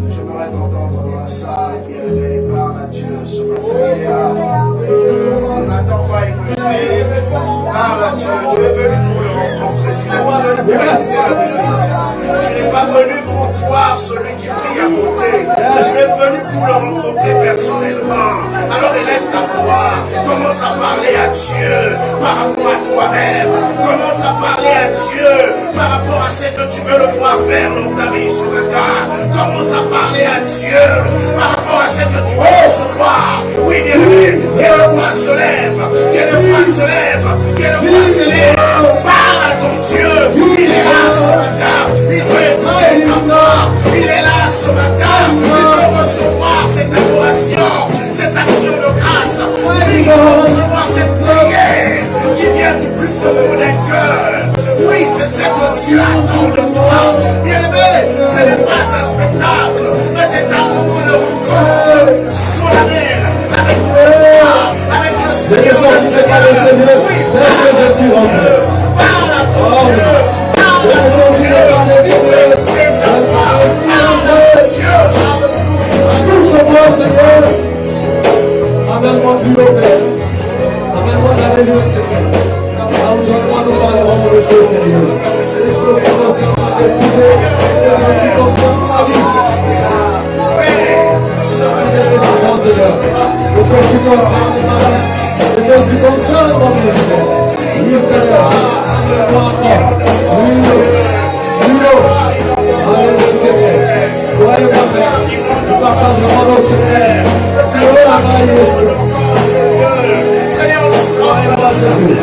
J'aimerais t'entendre dans la salle, bien-aimé, parle à Dieu ce matin. On n'attend pas une musique. Parle à Dieu, tu es venu pour le rencontrer. Tu n'es pas venu pour écouter la musique. Tu n'es pas venu pour voir celui qui prie à côté. Tu es venu pour le rencontrer personnellement. Alors élève ta voix. Commence à parler à Dieu par rapport à toi-même. Commence à parler à Dieu par rapport à ce que tu veux le voir faire dans ta vie ce matin. Commence à parler à Dieu par rapport à ce que tu veux recevoir. Oui, bien aimé, quelle voix se lève, quelle voix se lève, quelle voix se lève. Parle à ton Dieu, il est là ce matin, il veut écouter ta voix, il est là ce matin, il veut recevoir cette adoration, cette action de grâce, il veut recevoir cette prière qui vient du plus profond des cœurs. Oui, c'est ce que Dieu attend de toi. Bien aimé, ce n'est pas un spectacle, mais c'est un moment de rencontre solennel avec toi, avec le Seigneur. Oui, parle à ton Dieu, parle à ton Dieu, parle à ton Dieu, et ta voix, parle à ton Dieu. Touche-moi, Seigneur. Amène-moi plus haut, Père. Amène-moi d'aller mieux, Seigneur. Donne-moi de parler en ce choses, Seigneur. C'est des choses que nous avons expliquées. C'est un petit enfant de ma vie. C'est des enfants, Seigneur. Les choses qui concernent ma vie. Les choses qui concernent mon ministère. Oui, Seigneur. Amène-moi encore. Oui, Alléluia, Seigneur. Voyez-moi, Père. Je partage vraiment nos secrets. Gloire à Jésus. Seigneur, nous sommes Gloire à Jésus.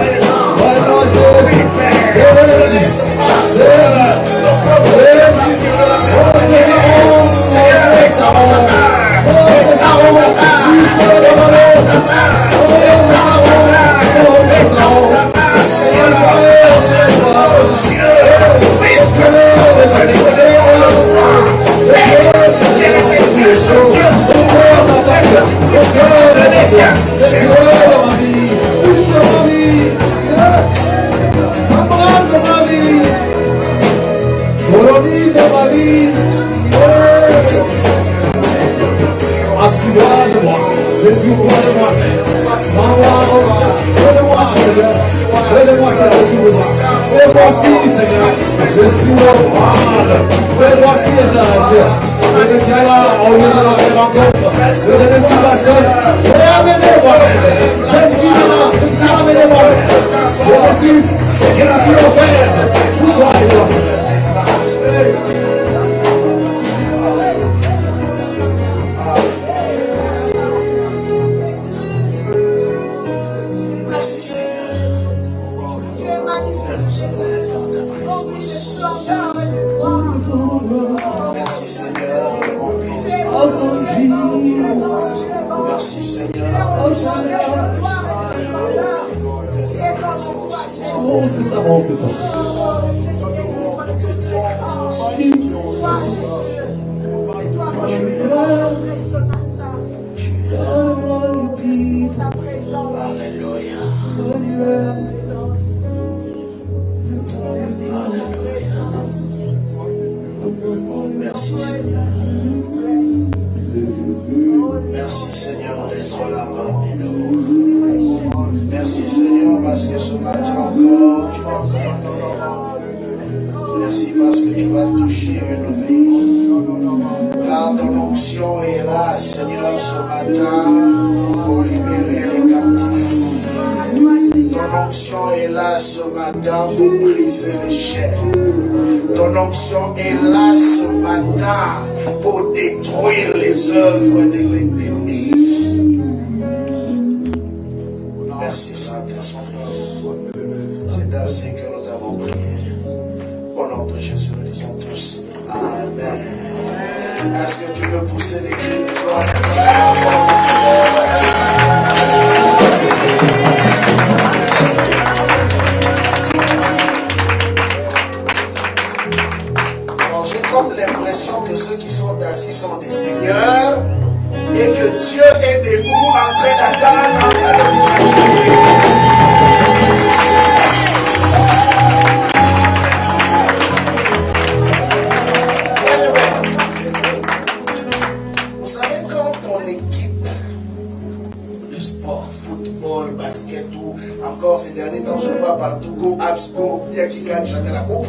encore ces derniers temps, je vois partout go, abs, go, bien qu'il gagne jamais la coupe.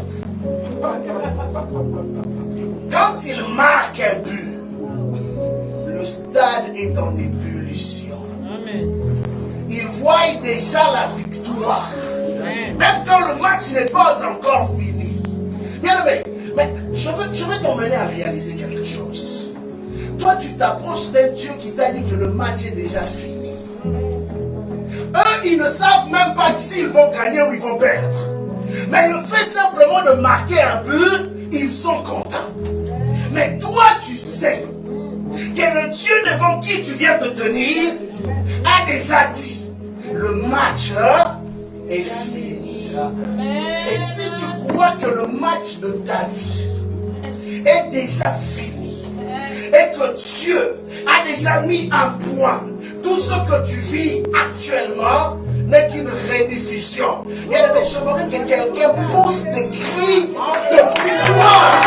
Quand il marque un but, le stade est en ébullition. Amen. Il voit déjà la victoire. Même quand le match n'est pas encore fini. Bien aimé, mais je veux t'emmener à réaliser quelque chose. Toi, tu t'approches d'un Dieu qui t'a dit que le match est déjà fini. Eux, ils ne savent même pas s'ils vont gagner ou ils vont perdre. Mais le fait simplement de marquer un but, ils sont contents. Mais toi, tu sais que le Dieu devant qui tu viens te tenir a déjà dit, le match est fini. Et si tu crois que le match de ta vie est déjà fini, et que Dieu a déjà mis un point, tout ce que tu vis actuellement n'est qu'une rediffusion. Et je voudrais que quelqu'un pousse des cris de victoire.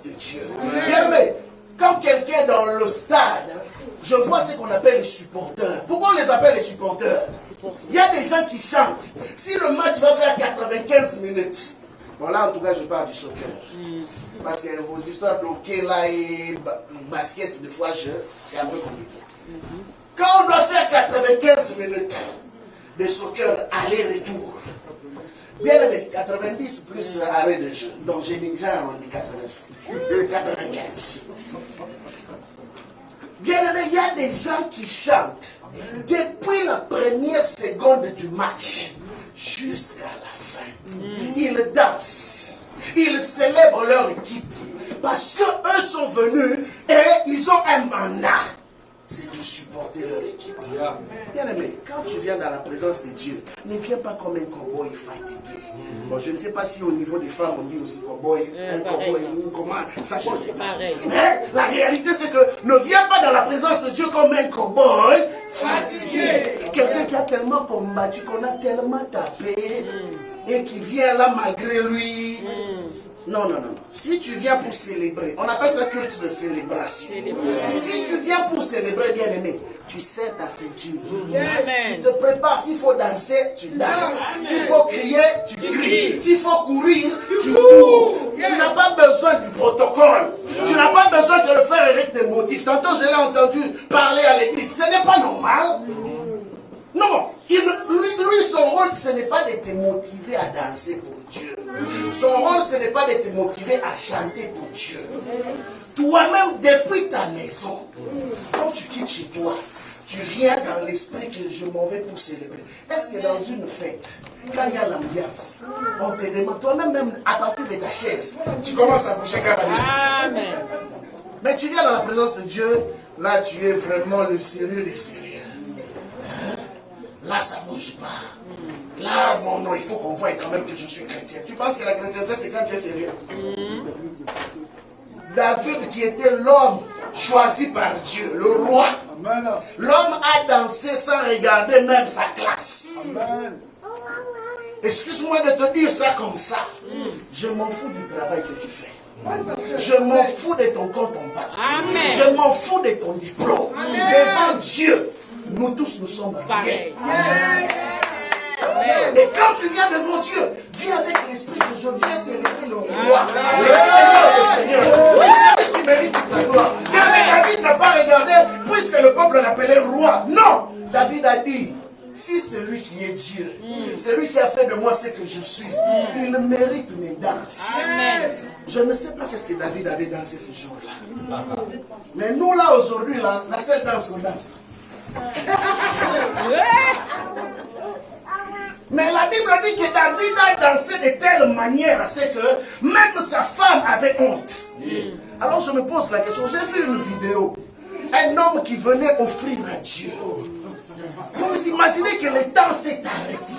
De Dieu. Bien aimé, quand quelqu'un est dans le stade, je vois ce qu'on appelle les supporters. Pourquoi on les appelle les supporters? Il y a des gens qui chantent. Si le match va faire 95 minutes, bon là en tout cas je parle du soccer. Parce que vos histoires d'hockey là et basket, des fois c'est un peu compliqué. Quand on doit faire 95 minutes de soccer aller-retour, bien aimé, 90 plus arrêt de jeu. Donc j'ai déjà arrondi 95. Bien aimé, il y a des gens qui chantent depuis la première seconde du match jusqu'à la fin. Ils dansent, ils célèbrent leur équipe parce qu'eux sont venus et ils ont un mandat. C'est de supporter leur équipe. Bien aimé, quand tu viens dans la présence de Dieu, ne viens pas comme un cow-boy fatigué. Bon, je ne sais pas si au niveau des femmes on dit aussi cow-boy, un cow-boy ou comment, ça change, c'est pareil. Mais la réalité c'est que ne viens pas dans la présence de Dieu comme un cow-boy fatigué. Quelqu'un qui a tellement combattu, qu'on a tellement tapé, et qui vient là malgré lui. Non, non, non. Si tu viens pour célébrer, on appelle ça culte de célébration. Si tu viens pour célébrer, bien aimé, tu sais ta ceinture. Tu te prépares. S'il faut danser, tu danses. S'il faut crier, tu cries. S'il faut courir, tu cours. Tu n'as pas besoin du protocole. Tu n'as pas besoin de le faire avec tes motifs. Tantôt, je l'ai entendu parler à l'église. Ce n'est pas normal. Non. Lui, son rôle, ce n'est pas de te motiver à danser pour Dieu. Son rôle, ce n'est pas de te motiver à chanter pour Dieu. Toi-même, depuis ta maison, quand tu quittes chez toi, tu viens dans l'esprit que je m'en vais pour célébrer. Est-ce que dans une fête, quand il y a l'ambiance, on te demande, toi-même, à partir de ta chaise, tu commences à bouger quand la musique. Amen. Mais tu viens dans la présence de Dieu, là tu es vraiment le sérieux des sérieux. Hein? Là ça ne bouge pas. Là, bon non, il faut qu'on voie quand même que je suis chrétien. Tu penses que la chrétienté c'est quand tu es sérieux? David qui était l'homme choisi par Dieu, le roi. L'homme a dansé sans regarder même sa classe. Excuse-moi de te dire ça comme ça. Je m'en fous du travail que tu fais. Je m'en fous de ton compte en banque. Je m'en fous de ton diplôme. Devant Dieu, nous tous nous sommes pareils. Et quand tu viens devant Dieu, viens avec l'esprit que je viens célébrer le roi, le Seigneur. C'est celui qui mérite la gloire. Mais David n'a pas regardé, puisque le peuple l'appelait roi. Non, David a dit, si celui qui est Dieu, celui qui a fait de moi ce que je suis, il mérite mes danses. Je ne sais pas qu'est-ce que David avait dansé ce jour-là. Mais nous là aujourd'hui, là, la seule danse qu'on danse. Mais la Bible dit que David a dansé de telle manière, c'est que même sa femme avait honte. Alors je me pose la question, j'ai vu une vidéo, un homme qui venait offrir à Dieu. Vous vous imaginez que le temps s'est arrêté.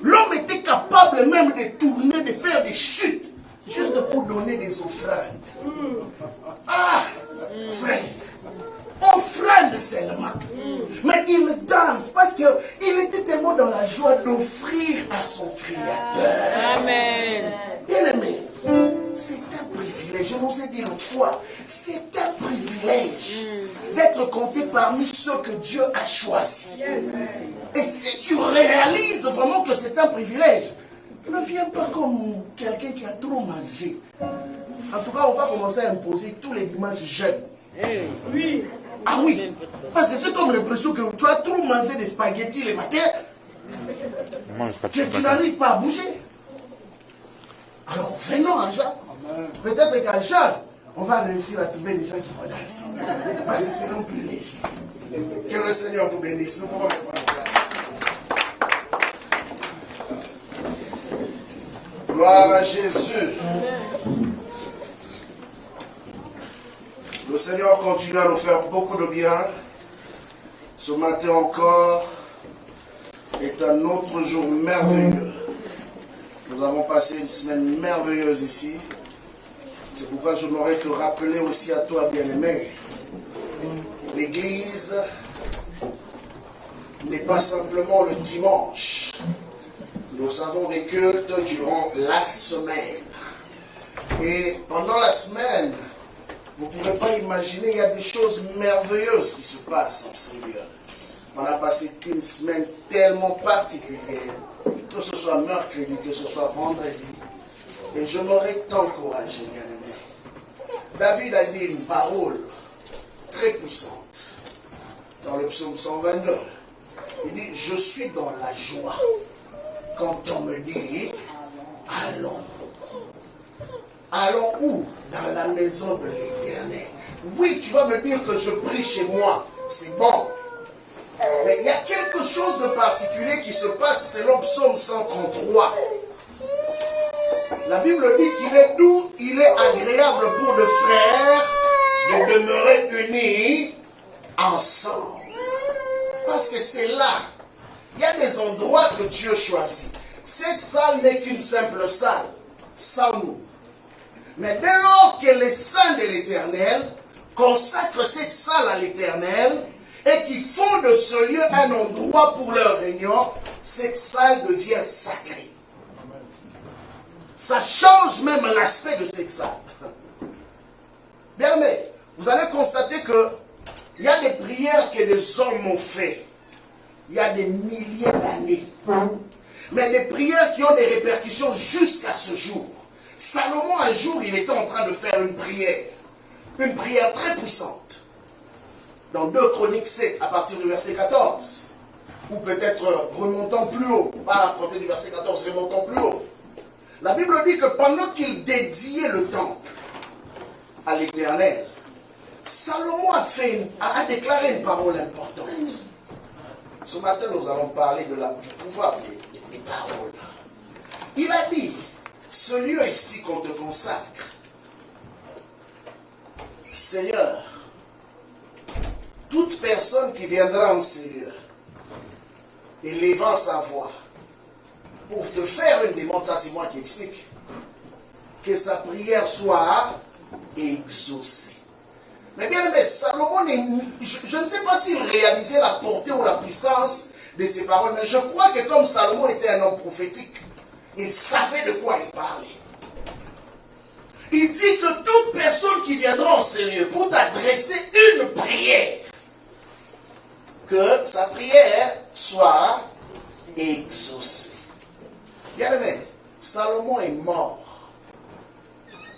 L'homme était capable même de tourner, de faire des chutes, juste pour donner des offrandes. Ah, frère, offrande seulement. Mais il danse parce qu'il était tellement dans la joie d'offrir à son Créateur. Amen. Bien aimé, c'est un privilège. Je vous ai dit l'autre fois, c'est un privilège d'être compté parmi ceux que Dieu a choisis. Et si tu réalises vraiment que c'est un privilège, ne viens pas comme quelqu'un qui a trop mangé. En tout cas, on va commencer à imposer tous les dimanches jeûne. Oui. Ah oui, parce que j'ai comme l'impression que tu as trop mangé des spaghettis le matin, que tu n'arrives pas à bouger. Alors venons à Jean. Peut-être qu'à Jean, on va réussir à trouver des gens qui vont danser. Parce que c'est non plus léger. Que le Seigneur vous bénisse. Nous pouvons mettre en place. Gloire à Jésus. Le Seigneur continue à nous faire beaucoup de bien. Ce matin encore est un autre jour merveilleux. Nous avons passé une semaine merveilleuse ici. C'est pourquoi je m'aurais te rappeler aussi à toi, bien-aimé. L'église n'est pas simplement le dimanche. Nous avons des cultes durant la semaine. Et pendant la semaine, vous ne pouvez pas imaginer, il y a des choses merveilleuses qui se passent en Seigneur. On a passé une semaine tellement particulière, que ce soit mercredi, que ce soit vendredi. Et je m'aurais tant courageux, bien-aimé. David a dit une parole très puissante dans le psaume 122. Il dit, je suis dans la joie quand on me dit, allons. Allons où? Dans la maison de l'Éternel. Oui, tu vas me dire que je prie chez moi. C'est bon. Mais il y a quelque chose de particulier qui se passe selon Psaume 133. La Bible dit qu'il est doux, il est agréable pour les frères de demeurer unis ensemble. Parce que c'est là. Il y a des endroits que Dieu choisit. Cette salle n'est qu'une simple salle, sans nous. Mais dès lors que les saints de l'Éternel consacrent cette salle à l'Éternel et qui font de ce lieu un endroit pour leur réunion, cette salle devient sacrée. Ça change même l'aspect de cette salle. Bien aimé, vous allez constater qu'il y a des prières que des hommes ont fait. Il y a des milliers d'années. Mais des prières qui ont des répercussions jusqu'à ce jour. Salomon, un jour, il était en train de faire une prière très puissante. Dans 2 Chroniques 7, à partir du verset 14, ou peut-être remontant plus haut, pas à partir du verset 14, remontant plus haut. La Bible dit que pendant qu'il dédiait le temple à l'Éternel, Salomon a déclaré une parole importante. Ce matin, nous allons parler du pouvoir des paroles. Il a dit, ce lieu ici qu'on te consacre, Seigneur, toute personne qui viendra en ce lieu, élevant sa voix, pour te faire une demande, ça c'est moi qui explique, que sa prière soit exaucée. Mais bien aimé, Salomon, je ne sais pas s'il réalisait la portée ou la puissance de ses paroles, mais je crois que comme Salomon était un homme prophétique, il savait de quoi il parlait. Il dit que toute personne qui viendra en ce lieu pour t'adresser une prière, que sa prière soit exaucée. Bien aimé, Salomon est mort.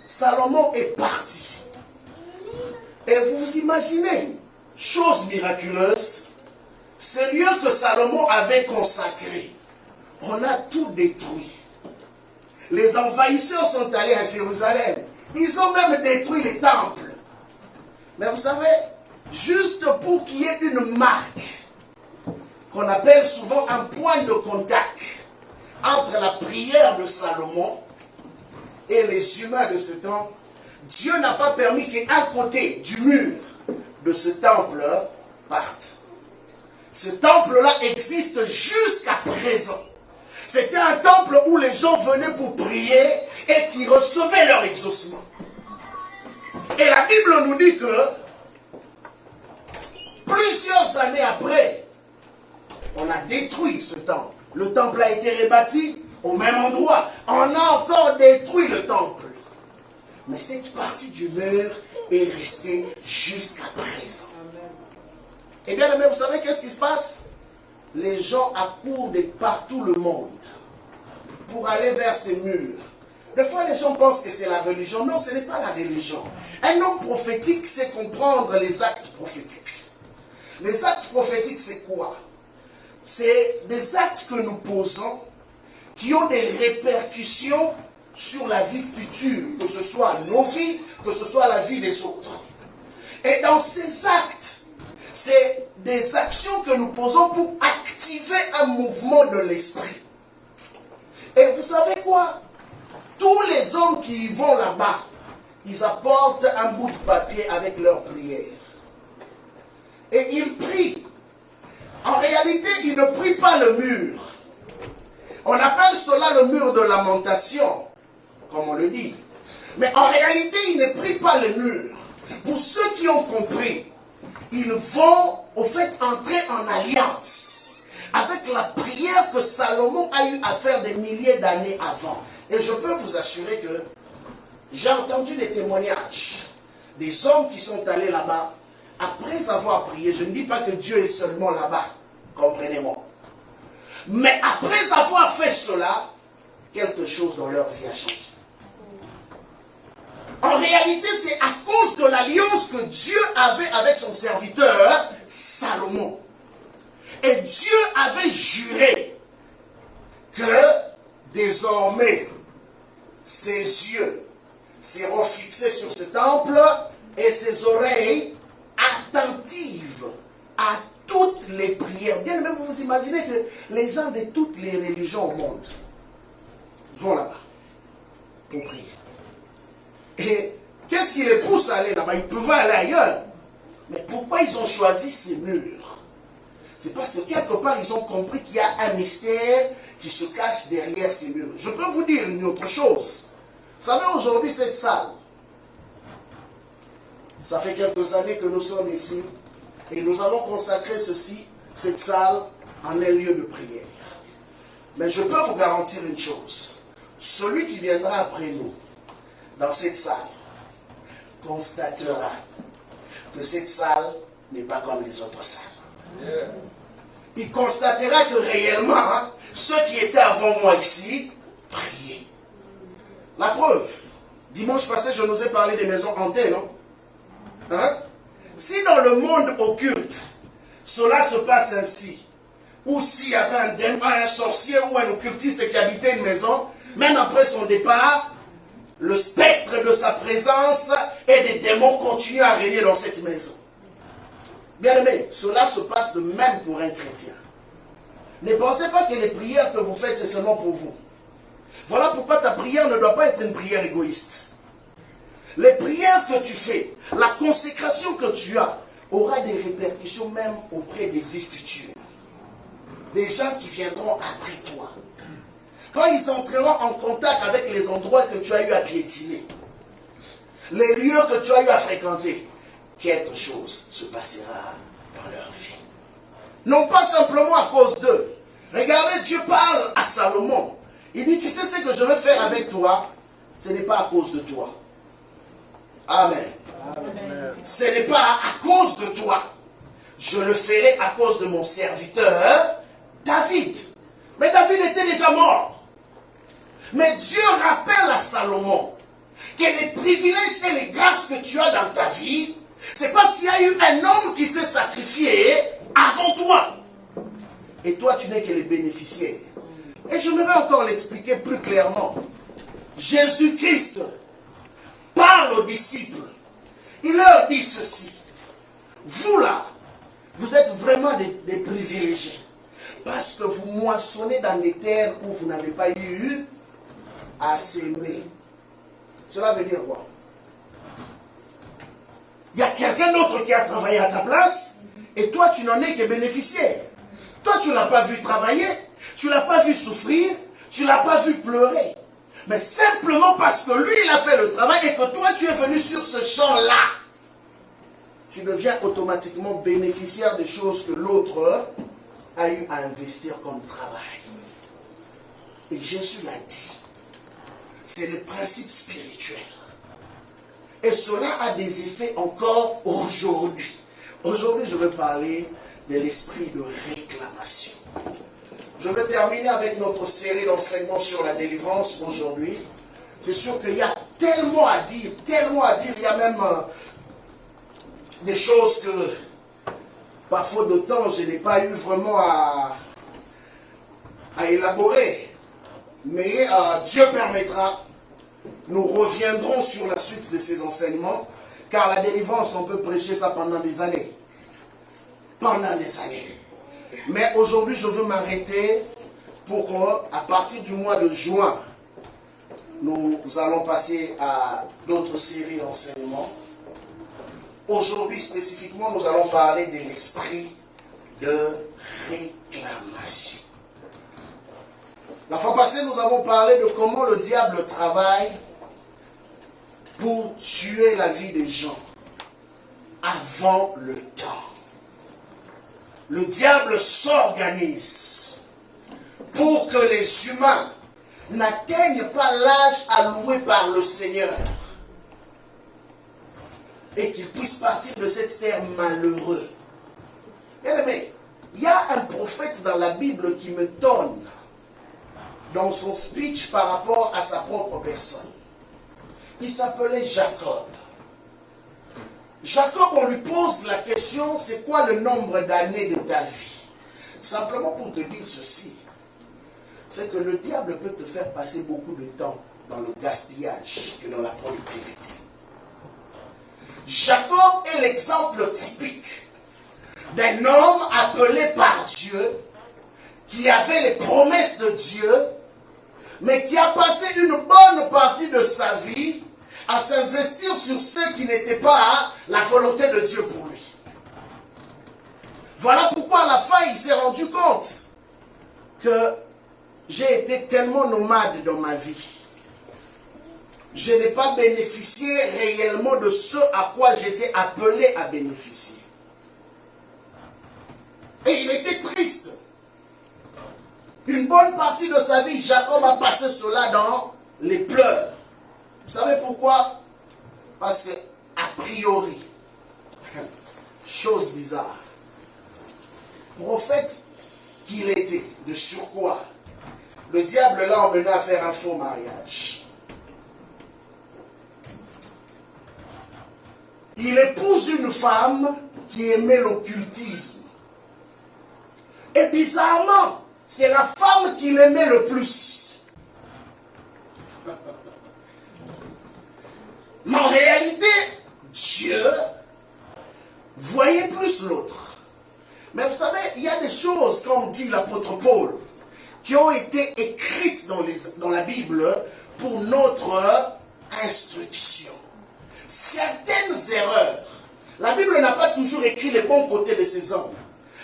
Salomon est parti. Et vous vous imaginez, chose miraculeuse, ce lieu que Salomon avait consacré, on a tout détruit. Les envahisseurs sont allés à Jérusalem. Ils ont même détruit les temples. Mais vous savez, juste pour qu'il y ait une marque, qu'on appelle souvent un point de contact, entre la prière de Salomon et les humains de ce temps, Dieu n'a pas permis qu'un côté du mur de ce temple parte. Ce temple-là existe jusqu'à présent. C'était un temple où les gens venaient pour prier et qui recevaient leur exaucement. Et la Bible nous dit que plusieurs années après, on a détruit ce temple. Le temple a été rebâti au même endroit. On a encore détruit le temple. Mais cette partie du mur est restée jusqu'à présent. Et bien, vous savez qu'est-ce qui se passe? Les gens accourent de partout le monde pour aller vers ces murs. Des fois, les gens pensent que c'est la religion. Non, ce n'est pas la religion. Un homme prophétique, c'est comprendre les actes prophétiques. Les actes prophétiques, c'est quoi? C'est des actes que nous posons qui ont des répercussions sur la vie future, que ce soit nos vies, que ce soit la vie des autres. Et dans ces actes, c'est des actions que nous posons pour activer un mouvement de l'esprit. Et vous savez quoi? Tous les hommes qui vont là-bas, ils apportent un bout de papier avec leur prière. Et ils prient. En réalité, ils ne prient pas le mur. On appelle cela le mur de lamentation, comme on le dit. Mais en réalité, ils ne prient pas le mur. Pour ceux qui ont compris, ils vont au fait entrer en alliance avec la prière que Salomon a eu à faire des milliers d'années avant. Et je peux vous assurer que j'ai entendu des témoignages des hommes qui sont allés là-bas après avoir prié. Je ne dis pas que Dieu est seulement là-bas, comprenez-moi. Mais après avoir fait cela, quelque chose dans leur vie a changé. En réalité, c'est à cause de l'alliance que Dieu avait avec son serviteur, Salomon. Et Dieu avait juré que désormais, ses yeux seront fixés sur ce temple et ses oreilles attentives à toutes les prières. Bien même, vous vous imaginez que les gens de toutes les religions au monde vont là-bas pour prier. Et qu'est-ce qui les pousse à aller là-bas? Ils pouvaient aller ailleurs. Mais pourquoi ils ont choisi ces murs? C'est parce que quelque part, ils ont compris qu'il y a un mystère qui se cache derrière ces murs. Je peux vous dire une autre chose. Vous savez, aujourd'hui, cette salle, ça fait quelques années que nous sommes ici, et nous avons consacré cette salle, en un lieu de prière. Mais je peux vous garantir une chose. Celui qui viendra après nous, dans cette salle, constatera que cette salle n'est pas comme les autres salles. Yeah. Il constatera que réellement, ceux qui étaient avant moi ici, priaient. La preuve, dimanche passé, je nous ai parlé des maisons hantées, non? Hein? Si dans le monde occulte, cela se passe ainsi, ou s'il y avait un sorcier ou un occultiste qui habitait une maison, même après son départ, le spectre de sa présence et des démons continuent à régner dans cette maison. Bien aimé, cela se passe de même pour un chrétien. Ne pensez pas que les prières que vous faites, c'est seulement pour vous. Voilà pourquoi ta prière ne doit pas être une prière égoïste. Les prières que tu fais, la consécration que tu as, aura des répercussions même auprès des vies futures. Des gens qui viendront après toi. Quand ils entreront en contact avec les endroits que tu as eu à piétiner, les lieux que tu as eu à fréquenter, quelque chose se passera dans leur vie. Non pas simplement à cause d'eux. Regardez, Dieu parle à Salomon. Il dit, tu sais ce que je veux faire avec toi, ce n'est pas à cause de toi. Amen. Amen. Ce n'est pas à cause de toi. je le ferai à cause de mon serviteur David. Mais David était déjà mort. Mais Dieu rappelle à Salomon que les privilèges et les grâces que tu as dans ta vie, c'est parce qu'il y a eu un homme qui s'est sacrifié avant toi. Et toi, tu n'es que le bénéficiaire. Et j'aimerais encore l'expliquer plus clairement. Jésus-Christ parle aux disciples. Il leur dit ceci. Vous là, vous êtes vraiment des privilégiés. Parce que vous moissonnez dans des terres où vous n'avez pas eu à s'aimer. Cela veut dire quoi? Il y a quelqu'un d'autre qui a travaillé à ta place et toi tu n'en es que bénéficiaire. Toi tu ne l'as pas vu travailler, tu ne l'as pas vu souffrir, tu ne l'as pas vu pleurer. Mais simplement parce que lui il a fait le travail et que toi tu es venu sur ce champ-là, tu deviens automatiquement bénéficiaire des choses que l'autre a eu à investir comme travail. Et Jésus l'a dit. C'est le principe spirituel. Et cela a des effets encore aujourd'hui. Aujourd'hui, je vais parler de l'esprit de réclamation. Je vais terminer avec notre série d'enseignements sur la délivrance aujourd'hui. C'est sûr qu'il y a tellement à dire, tellement à dire. Il y a même des choses que, par faute de temps, je n'ai pas eu vraiment à élaborer. Mais Dieu permettra, nous reviendrons sur la suite de ces enseignements, car la délivrance, on peut prêcher ça pendant des années. Pendant des années. Mais aujourd'hui, je veux m'arrêter pour qu'à partir du mois de juin, nous allons passer à d'autres séries d'enseignements. Aujourd'hui, spécifiquement, nous allons parler de l'esprit de réclamation. La fois passée, nous avons parlé de comment le diable travaille pour tuer la vie des gens avant le temps. Le diable s'organise pour que les humains n'atteignent pas l'âge alloué par le Seigneur et qu'ils puissent partir de cette terre malheureux. Bien aimé, il y a un prophète dans la Bible qui me donne dans son speech par rapport à sa propre personne. Il s'appelait Jacob. Jacob, on lui pose la question, c'est quoi le nombre d'années de ta vie? Simplement pour te dire ceci, c'est que le diable peut te faire passer beaucoup de temps dans le gaspillage que dans la productivité. Jacob est l'exemple typique d'un homme appelé par Dieu, qui avait les promesses de Dieu, mais qui a passé une bonne partie de sa vie à s'investir sur ceux qui n'étaient pas la volonté de Dieu pour lui. Voilà pourquoi à la fin, il s'est rendu compte que j'ai été tellement nomade dans ma vie. Je n'ai pas bénéficié réellement de ce à quoi j'étais appelé à bénéficier. Et il était triste. Une bonne partie de sa vie, Jacob a passé cela dans les pleurs. Vous savez pourquoi? Parce que, a priori, chose bizarre, prophète qu'il était, de surcroît, le diable l'a emmené à faire un faux mariage. Il épouse une femme qui aimait l'occultisme. Et bizarrement, c'est la femme qu'il aimait le plus. Mais en réalité, Dieu voyait plus l'autre. Mais vous savez, il y a des choses, comme dit l'apôtre Paul, qui ont été écrites dans la Bible pour notre instruction. Certaines erreurs. La Bible n'a pas toujours écrit les bons côtés de ces hommes.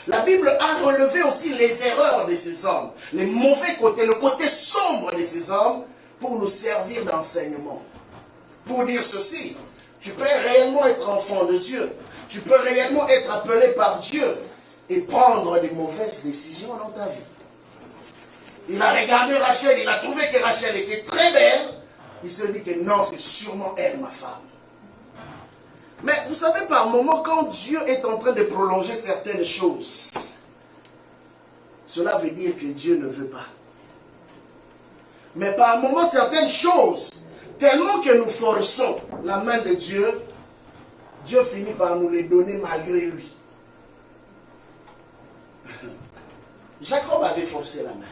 La Bible a relevé aussi les erreurs de ces hommes, les mauvais côtés, le côté sombre de ces hommes, pour nous servir d'enseignement. Pour dire ceci, tu peux réellement être enfant de Dieu, tu peux réellement être appelé par Dieu et prendre des mauvaises décisions dans ta vie. Il a regardé Rachel, il a trouvé que Rachel était très belle, il se dit que non, c'est sûrement elle, ma femme. Mais vous savez, par moment, quand Dieu est en train de prolonger certaines choses, cela veut dire que Dieu ne veut pas. Mais par moment, certaines choses, tellement que nous forçons la main de Dieu, Dieu finit par nous les donner malgré lui. Jacob avait forcé la main.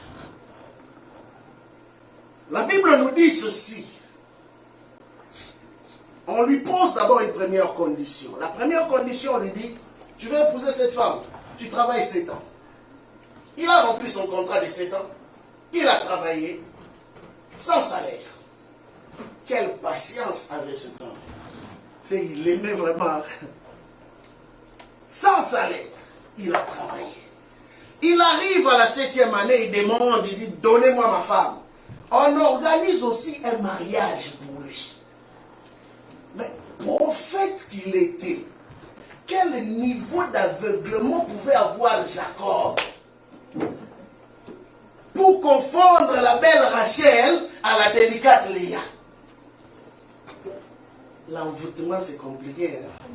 La Bible nous dit ceci. On lui pose d'abord une première condition. La première condition, on lui dit, tu veux épouser cette femme, tu travailles 7 ans. Il a rempli son contrat de 7 ans. Il a travaillé sans salaire. Quelle patience avait cet homme. Il aimait vraiment. Sans salaire, il a travaillé. Il arrive à la 7e année, il demande, il dit, donnez-moi ma femme. On organise aussi un mariage pour lui. Mais prophète qu'il était, quel niveau d'aveuglement pouvait avoir Jacob pour confondre la belle Rachel à la délicate Léa? L'envoûtement, c'est compliqué. Hein?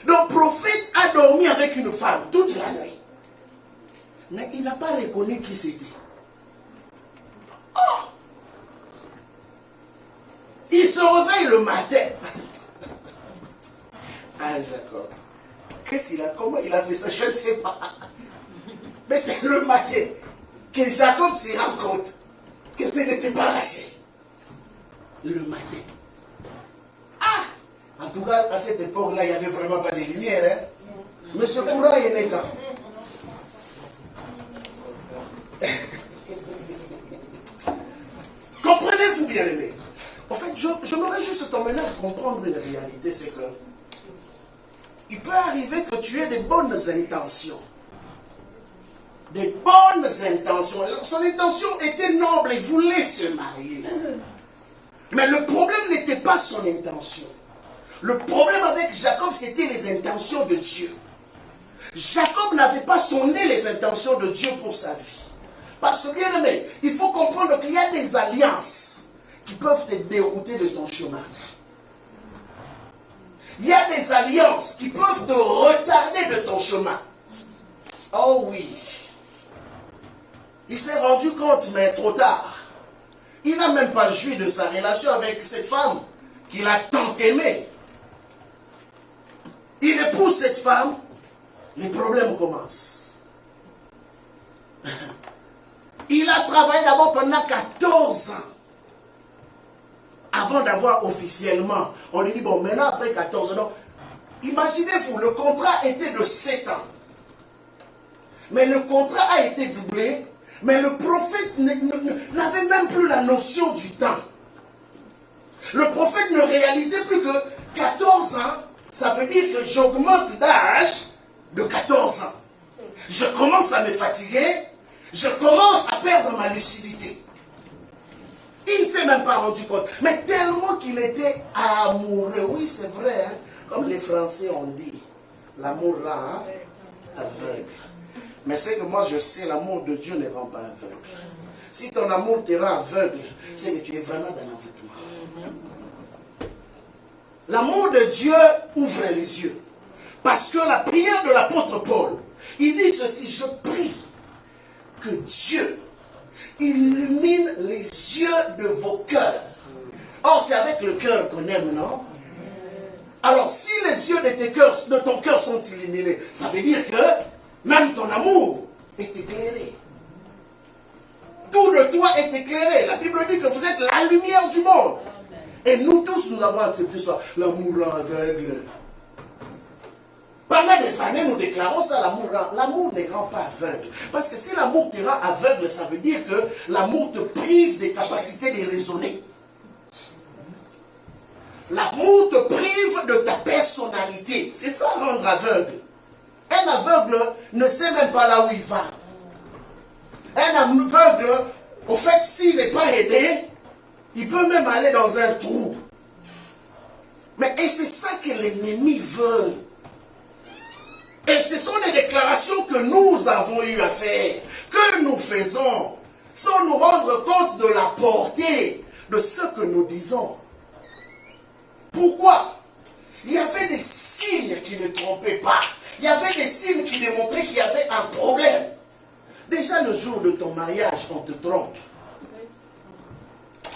Donc, le prophète a dormi avec une femme toute la nuit. Mais il n'a pas reconnu qui c'était. Oh! Il se réveille le matin. Ah, Jacob. Qu'est-ce qu'il a? Comment il a fait ça? Je ne sais pas. Mais c'est le matin que Jacob se rend compte que ce n'était pas Rachel. Le matin. Ah! En tout cas, à cette époque-là, il n'y avait vraiment pas de lumière. Hein? Mais ce courant, il n'est qu'à. Comprenez-vous bien, aimé? En fait, j'aimerais juste t'emmener à comprendre une réalité, c'est que il peut arriver que tu aies des bonnes intentions. Des bonnes intentions. Son intention était noble, il voulait se marier. Mais le problème n'était pas son intention. Le problème avec Jacob, c'était les intentions de Dieu. Jacob n'avait pas sonné les intentions de Dieu pour sa vie. Parce que, bien aimé, il faut comprendre qu'il y a des alliances qui peuvent te dérouter de ton chemin. Il y a des alliances qui peuvent te retarder de ton chemin. Oh oui. Il s'est rendu compte, mais trop tard. Il n'a même pas joui de sa relation avec cette femme qu'il a tant aimée. Il épouse cette femme, les problèmes commencent. Il a travaillé d'abord pendant 14 ans. Avant d'avoir officiellement, on lui dit, bon, maintenant après 14 ans, imaginez-vous, le contrat était de 7 ans. Mais le contrat a été doublé, mais le prophète n'avait même plus la notion du temps. Le prophète ne réalisait plus que 14 ans, ça veut dire que j'augmente d'âge de 14 ans. Je commence à me fatiguer, je commence à perdre ma lucidité. Il ne s'est même pas rendu compte. Mais tellement qu'il était amoureux. Oui, c'est vrai. Hein? Comme les Français ont dit. L'amour rend aveugle. Mais c'est que moi je sais, l'amour de Dieu ne rend pas aveugle. Si ton amour te rend aveugle, c'est que tu es vraiment dans l'envoûtement. L'amour de Dieu ouvre les yeux. Parce que la prière de l'apôtre Paul, il dit ceci, je prie que Dieu illumine les yeux de vos cœurs. Or, c'est avec le cœur qu'on aime, non? Alors, si les yeux de ton cœur sont illuminés, ça veut dire que même ton amour est éclairé. Tout de toi est éclairé. La Bible dit que vous êtes la lumière du monde. Et nous tous, nous avons accepté ça. L'amour aveugle. Pendant des années, nous déclarons ça, l'amour ne rend pas aveugle. Parce que si l'amour te rend aveugle, ça veut dire que l'amour te prive des capacités de raisonner. L'amour te prive de ta personnalité. C'est ça, rendre aveugle. Un aveugle ne sait même pas là où il va. Un aveugle, au fait, s'il n'est pas aidé, il peut même aller dans un trou. Et c'est ça que l'ennemi veut. Et ce sont des déclarations que nous avons eu à faire, que nous faisons, sans nous rendre compte de la portée de ce que nous disons. Pourquoi? il y avait des signes qui ne trompaient pas. Il y avait des signes qui démontraient qu'il y avait un problème. Déjà le jour de ton mariage, on te trompe.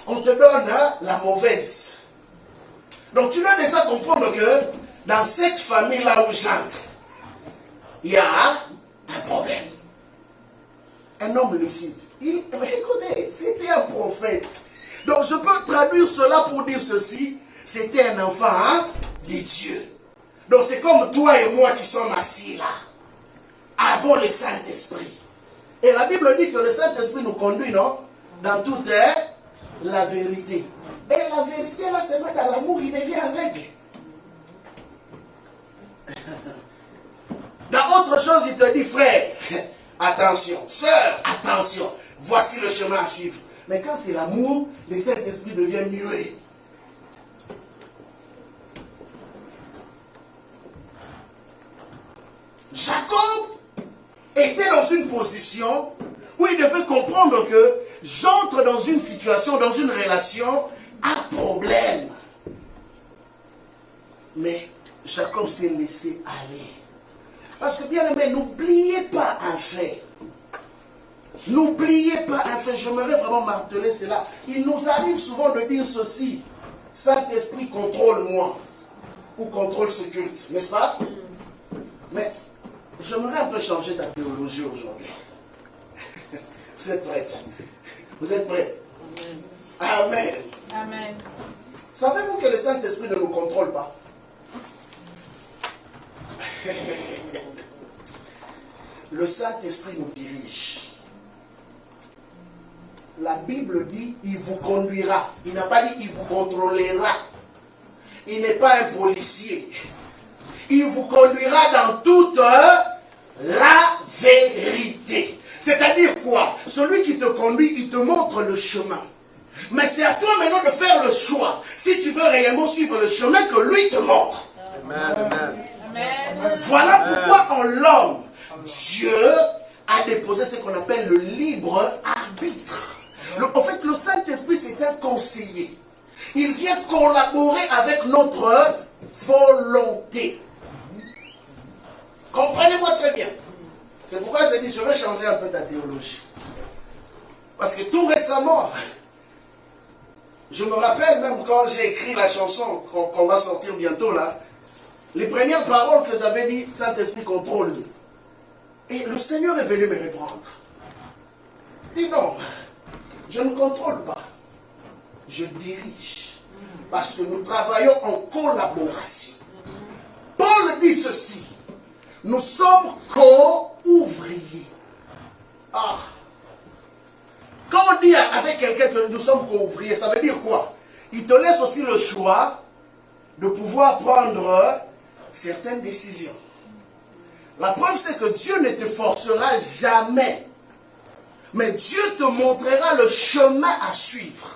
On te donne la mauvaise. Donc tu dois déjà comprendre que dans cette famille-là où j'entre, il y a un problème. Un homme lucide. Écoutez, c'était un prophète. Donc je peux traduire cela pour dire ceci. C'était un enfant de Dieu. Donc c'est comme toi et moi qui sommes assis là. Avant le Saint-Esprit. Et la Bible dit que le Saint-Esprit nous conduit, non? Dans toute la vérité. Et la vérité là, c'est pas dans l'amour, il devient aveugle. Dans autre chose, il te dit, frère, attention, sœur, attention, voici le chemin à suivre. Mais quand c'est l'amour, le Saint-Esprit devient muet. Jacob était dans une position où il devait comprendre que j'entre dans une situation, dans une relation, à problème. Mais Jacob s'est laissé aller. Parce que bien aimé, n'oubliez pas un fait. N'oubliez pas un fait. J'aimerais vraiment marteler cela. Il nous arrive souvent de dire ceci. Saint-Esprit, contrôle-moi. Ou contrôle ce culte. N'est-ce pas? Mais j'aimerais un peu changer ta théologie aujourd'hui. Vous êtes prêts? Vous êtes prêts? Amen. Amen. Amen. Savez-vous que le Saint-Esprit ne nous contrôle pas? Le Saint-Esprit nous dirige. La Bible dit, il vous conduira. Il n'a pas dit, il vous contrôlera. Il n'est pas un policier. Il vous conduira dans toute la vérité. C'est-à-dire quoi? Celui qui te conduit, il te montre le chemin. Mais c'est à toi maintenant de faire le choix. Si tu veux réellement suivre le chemin que lui te montre. Amen. Amen. Voilà pourquoi en l'homme, Dieu a déposé ce qu'on appelle le libre arbitre. En fait, le Saint-Esprit, c'est un conseiller. Il vient collaborer avec notre volonté. Comprenez-moi très bien. C'est pourquoi j'ai dit, je vais changer un peu ta théologie. Parce que tout récemment, je me rappelle même quand j'ai écrit la chanson qu'on va sortir bientôt là, les premières paroles que j'avais dit, Saint-Esprit contrôle. Et le Seigneur est venu me répondre. Il dit non, je ne contrôle pas, je dirige. Parce que nous travaillons en collaboration. Paul dit ceci, nous sommes co-ouvriers. Ah. Quand on dit avec quelqu'un que nous sommes co-ouvriers, ça veut dire quoi? Il te laisse aussi le choix de pouvoir prendre certaines décisions. La preuve, c'est que Dieu ne te forcera jamais. Mais Dieu te montrera le chemin à suivre.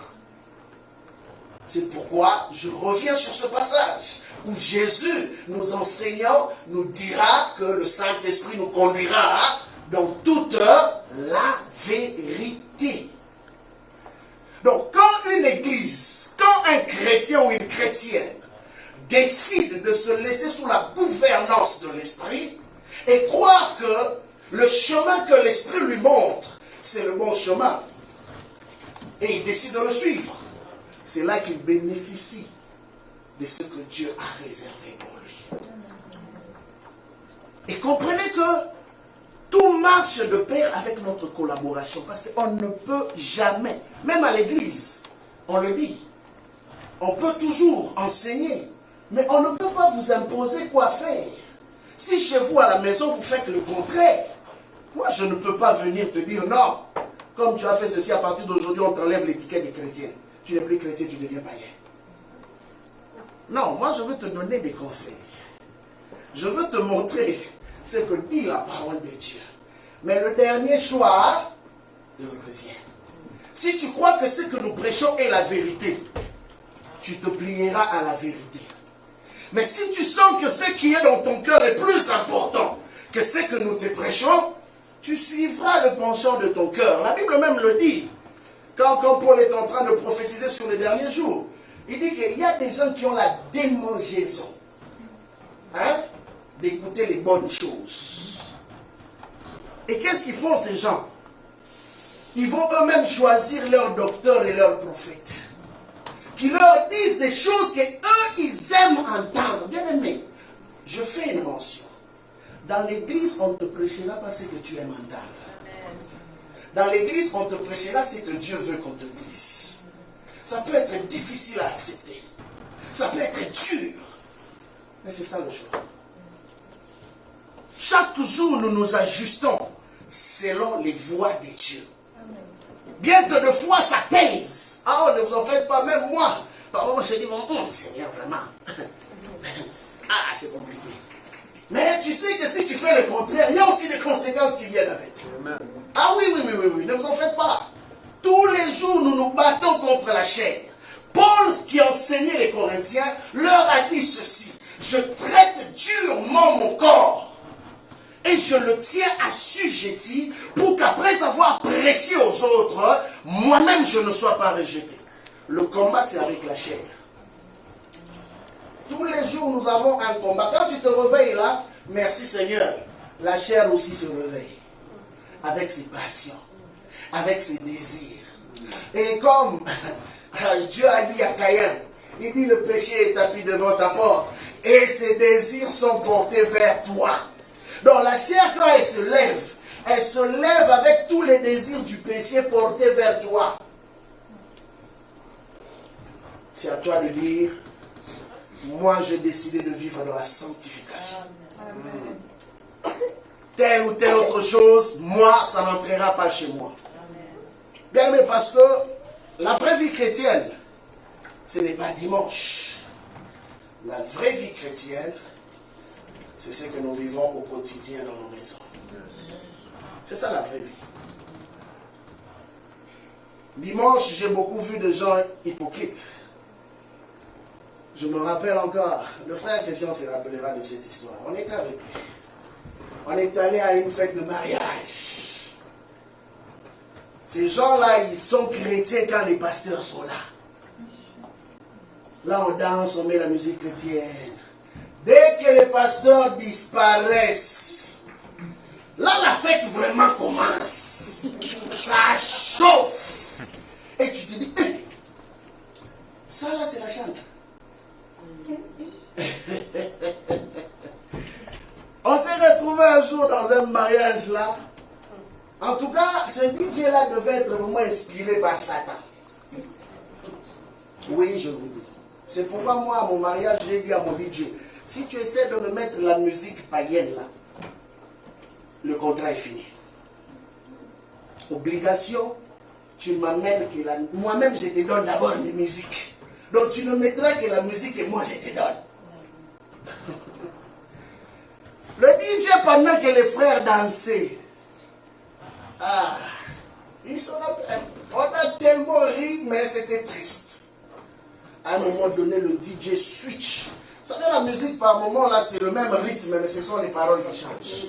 C'est pourquoi je reviens sur ce passage où Jésus, nous enseignant, nous dira que le Saint-Esprit nous conduira dans toute la vérité. Donc, quand une église, quand un chrétien ou une chrétienne décide de se laisser sous la gouvernance de l'Esprit et croire que le chemin que l'Esprit lui montre, c'est le bon chemin, et il décide de le suivre, c'est là qu'il bénéficie de ce que Dieu a réservé pour lui. Et comprenez que tout marche de pair avec notre collaboration, parce qu'on ne peut jamais, même à l'église, on le dit, on peut toujours enseigner, mais on ne peut pas vous imposer quoi faire. Si chez vous à la maison vous faites le contraire, moi je ne peux pas venir te dire non, comme tu as fait ceci, à partir d'aujourd'hui on t'enlève l'étiquette de chrétien. Tu n'es plus chrétien, tu deviens païen. Non, moi je veux te donner des conseils. Je veux te montrer ce que dit la parole de Dieu. Mais le dernier choix te revient. Si tu crois que ce que nous prêchons est la vérité, tu te plieras à la vérité. Mais si tu sens que ce qui est dans ton cœur est plus important que ce que nous te prêchons, tu suivras le penchant de ton cœur. La Bible même le dit. Quand Paul est en train de prophétiser sur les derniers jours, il dit qu'il y a des gens qui ont la démangeaison. d'écouter les bonnes choses. Et qu'est-ce qu'ils font ces gens? Ils vont eux-mêmes choisir leur docteur et leur prophète, qui leur disent des choses que eux ils aiment entendre. Bien aimé, je fais une mention. Dans l'église, on ne te prêchera pas ce que tu aimes entendre. Dans l'église, on te prêchera ce que Dieu veut qu'on te dise. Ça peut être difficile à accepter. Ça peut être dur. Mais c'est ça le choix. Chaque jour, nous nous ajustons selon les voies de Dieu. Bien que de fois, ça pèse. Ah, oh, ne vous en faites pas, même moi. Par moment, je dis, Seigneur, vraiment. Ah, c'est compliqué. Mais tu sais que si tu fais le contraire, il y a aussi des conséquences qui viennent avec. Amen. Ah oui, ne vous en faites pas. Tous les jours, nous nous battons contre la chair. Paul, qui enseignait les Corinthiens, leur a dit ceci: je traite durement mon corps et je le tiens assujetti pour qu'après avoir prêché aux autres, moi-même je ne sois pas rejeté. Le combat, c'est avec la chair. Tous les jours, nous avons un combat. Quand tu te réveilles là, merci Seigneur, la chair aussi se réveille. Avec ses passions, avec ses désirs. Et comme Dieu a dit à Caïn, il dit le péché est tapis devant ta porte et ses désirs sont portés vers toi. Donc la chair, quand elle se lève avec tous les désirs du péché portés vers toi. C'est à toi de dire, moi j'ai décidé de vivre dans la sanctification. Amen. Telle ou telle autre chose, moi, ça n'entrera pas chez moi. Bien aimé, parce que la vraie vie chrétienne, ce n'est pas dimanche. La vraie vie chrétienne, c'est ce que nous vivons au quotidien dans nos maisons. C'est ça la vraie vie. Dimanche, j'ai beaucoup vu de gens hypocrites. Je me rappelle encore, le frère Christian se rappellera de cette histoire. On était avec lui. On est allé à une fête de mariage. Ces gens-là, ils sont chrétiens quand les pasteurs sont là. Là, on danse, on met la musique chrétienne. Dès que les pasteurs disparaissent, là, la fête vraiment commence. Ça chauffe. Et tu te dis, ça là, c'est la chante. On s'est retrouvé un jour dans un mariage là. En tout cas, ce DJ là devait être vraiment inspiré par Satan. Oui, je vous dis. C'est pourquoi moi, à mon mariage, j'ai dit à mon DJ, si tu essaies de me mettre la musique païenne là, le contrat est fini. Obligation, tu m'amènes que la... Moi-même, je te donne d'abord une musique. Donc tu ne mettras que la musique et moi je te donne. Le DJ, pendant que les frères dansaient, on a tellement ri, mais c'était triste. À un moment donné, le DJ switch. Vous savez, la musique, par moment, là, c'est le même rythme, mais ce sont les paroles qui changent.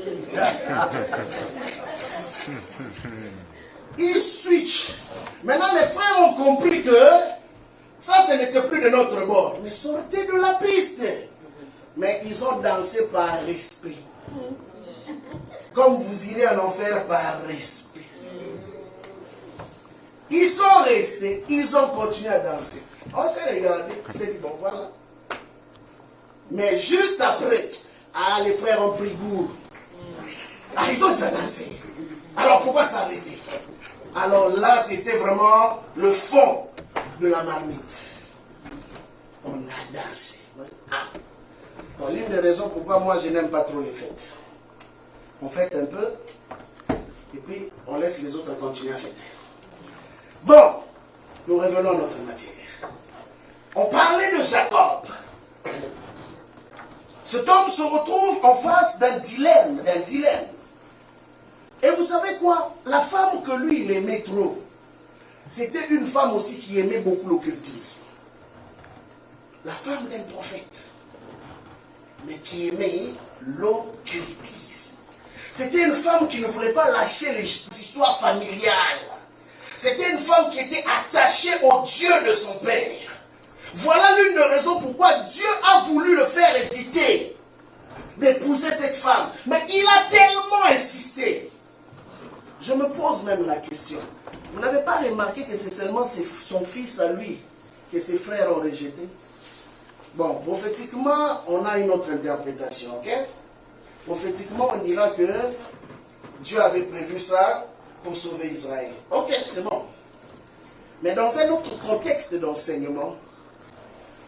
Il switch. Maintenant, les frères ont compris que ça, ce n'était plus de notre bord. Mais sortez de la piste. Mais ils ont dansé par respect. Comme vous irez en enfer par respect. Ils sont restés, ils ont continué à danser. On s'est regardé, on s'est dit, bon voilà. Mais juste après, les frères ont pris goût. Ils ont déjà dansé. Alors pourquoi s'arrêter? Alors là, c'était vraiment le fond de la marmite. On a dansé. Bon, l'une des raisons pourquoi moi je n'aime pas trop les fêtes. On fête un peu, et puis on laisse les autres continuer à fêter. Bon, nous revenons à notre matière. On parlait de Jacob. Cet homme se retrouve en face d'un dilemme, Et vous savez quoi? La femme que lui, il aimait trop, c'était une femme aussi qui aimait beaucoup l'occultisme. La femme d'un prophète, mais qui aimait l'occultisme. C'était une femme qui ne voulait pas lâcher les histoires familiales. C'était une femme qui était attachée au Dieu de son père. Voilà l'une des raisons pourquoi Dieu a voulu le faire éviter d'épouser cette femme. Mais il a tellement insisté. Je me pose même la question. Vous n'avez pas remarqué que c'est seulement son fils à lui que ses frères ont rejeté? Bon, prophétiquement, on a une autre interprétation, ok? Prophétiquement, on dira que Dieu avait prévu ça pour sauver Israël. Ok, c'est bon. Mais dans un autre contexte d'enseignement,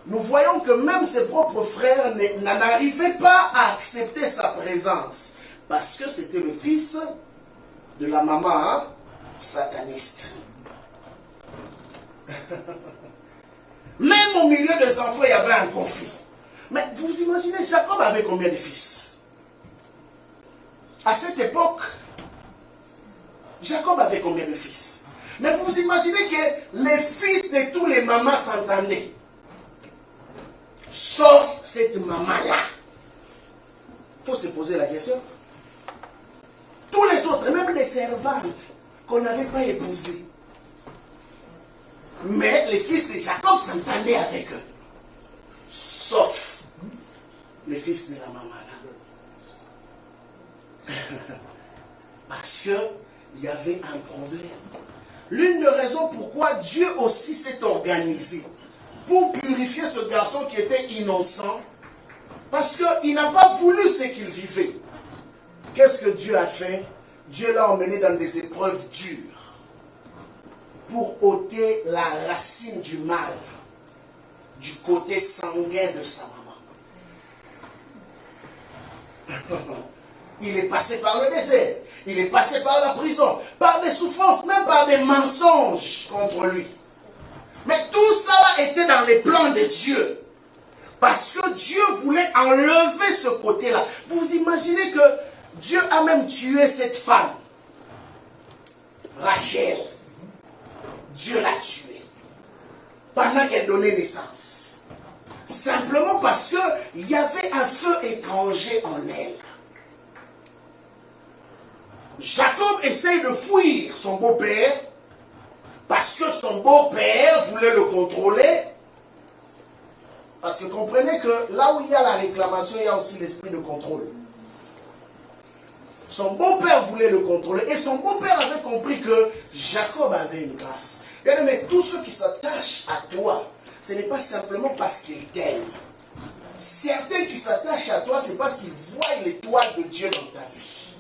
nous voyons que même ses propres frères n'arrivaient pas à accepter sa présence. Parce que c'était le fils de la maman sataniste. Même au milieu des enfants, il y avait un conflit. Mais vous imaginez, Jacob avait combien de fils? À cette époque, Jacob avait combien de fils? Mais vous imaginez que les fils de tous les mamans s'entendaient. Sauf cette maman-là. Il faut se poser la question. Tous les autres, même les servantes qu'on n'avait pas épousées. Mais les fils de Jacob s'entendaient avec eux. Sauf les fils de la maman-là. Parce qu'il y avait un problème. L'une des raisons pourquoi Dieu aussi s'est organisé pour purifier ce garçon qui était innocent, parce qu'il n'a pas voulu ce qu'il vivait. Qu'est-ce que Dieu a fait? Dieu l'a emmené dans des épreuves dures pour ôter la racine du mal du côté sanguin de sa maman. Il est passé par le désert, il est passé par la prison, par des souffrances, même par des mensonges contre lui. Mais tout ça était dans les plans de Dieu. Parce que Dieu voulait enlever ce côté-là. Vous imaginez que Dieu a même tué cette femme. Rachel. Dieu l'a tuée. Pendant qu'elle donnait naissance. Simplement parce qu'il y avait un feu étranger en elle. Jacob essaye de fuir son beau-père. Parce que son beau-père voulait le contrôler. Parce que comprenez que là où il y a la réclamation, il y a aussi l'esprit de contrôle. Son beau-père voulait le contrôler. Et son beau-père avait compris que Jacob avait une grâce. Bien aimé, tous ceux qui s'attachent à toi, ce n'est pas simplement parce qu'ils t'aiment. Certains qui s'attachent à toi, c'est parce qu'ils voient l'étoile de Dieu dans ta vie.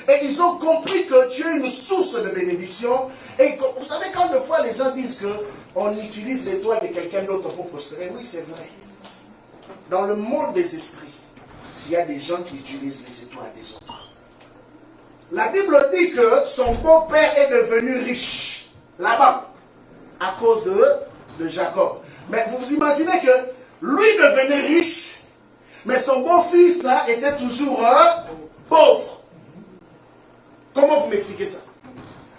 Et ils ont compris que tu es une source de bénédiction. Et vous savez, quand des fois les gens disent qu'on utilise l'étoile de quelqu'un d'autre pour prospérer, oui, c'est vrai. Dans le monde des esprits, il y a des gens qui utilisent les étoiles des autres. La Bible dit que son beau-père est devenu riche, là-bas, à cause de Jacob. Mais vous vous imaginez que lui devenait riche, mais son beau-fils était toujours pauvre. Comment vous m'expliquez ça?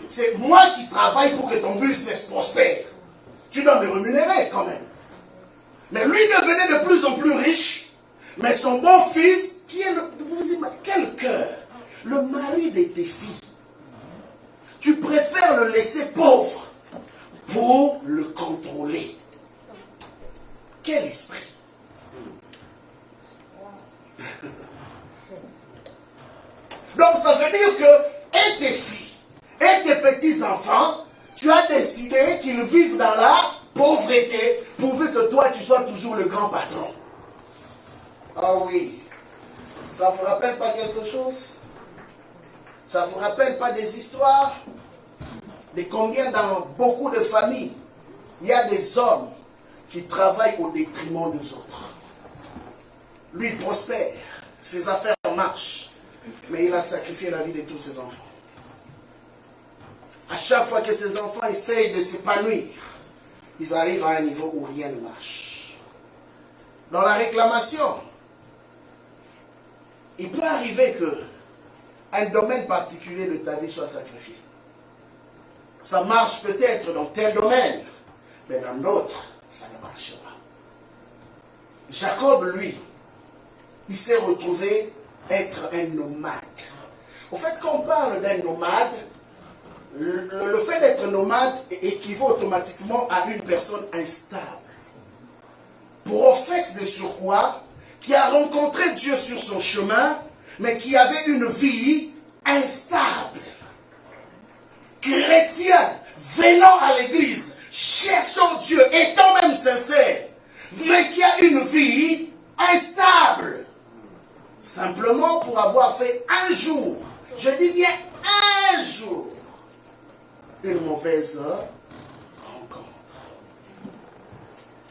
C'est moi qui travaille pour que ton business prospère. Tu dois me rémunérer quand même. Mais lui devenait de plus en plus riche. Mais son beau-fils, qui est vous imaginez, quel cœur? Le mari de tes filles. Tu préfères le laisser pauvre pour le contrôler. Quel esprit? Donc ça veut dire que et tes filles, et tes petits-enfants, tu as décidé qu'ils vivent dans la pauvreté, pourvu que toi, tu sois toujours le grand patron. Ah oui, ça ne vous rappelle pas quelque chose? Ça ne vous rappelle pas des histoires? De combien dans beaucoup de familles, il y a des hommes qui travaillent au détriment des autres. Lui prospère, ses affaires marchent, mais il a sacrifié la vie de tous ses enfants. À chaque fois que ses enfants essayent de s'épanouir, ils arrivent à un niveau où rien ne marche. Dans la réclamation, il peut arriver que un domaine particulier de ta vie soit sacrifié. Ça marche peut-être dans tel domaine, mais dans d'autres, ça ne marche pas. Jacob, lui, il s'est retrouvé être un nomade. Au fait, quand on parle d'un nomade, le fait d'être nomade équivaut automatiquement à une personne instable. Prophète de surcroît, qui a rencontré Dieu sur son chemin, mais qui avait une vie instable. Chrétien, venant à l'église, cherchant Dieu, étant même sincère, mais qui a une vie instable. Simplement pour avoir fait un jour, je dis bien un jour, une mauvaise rencontre.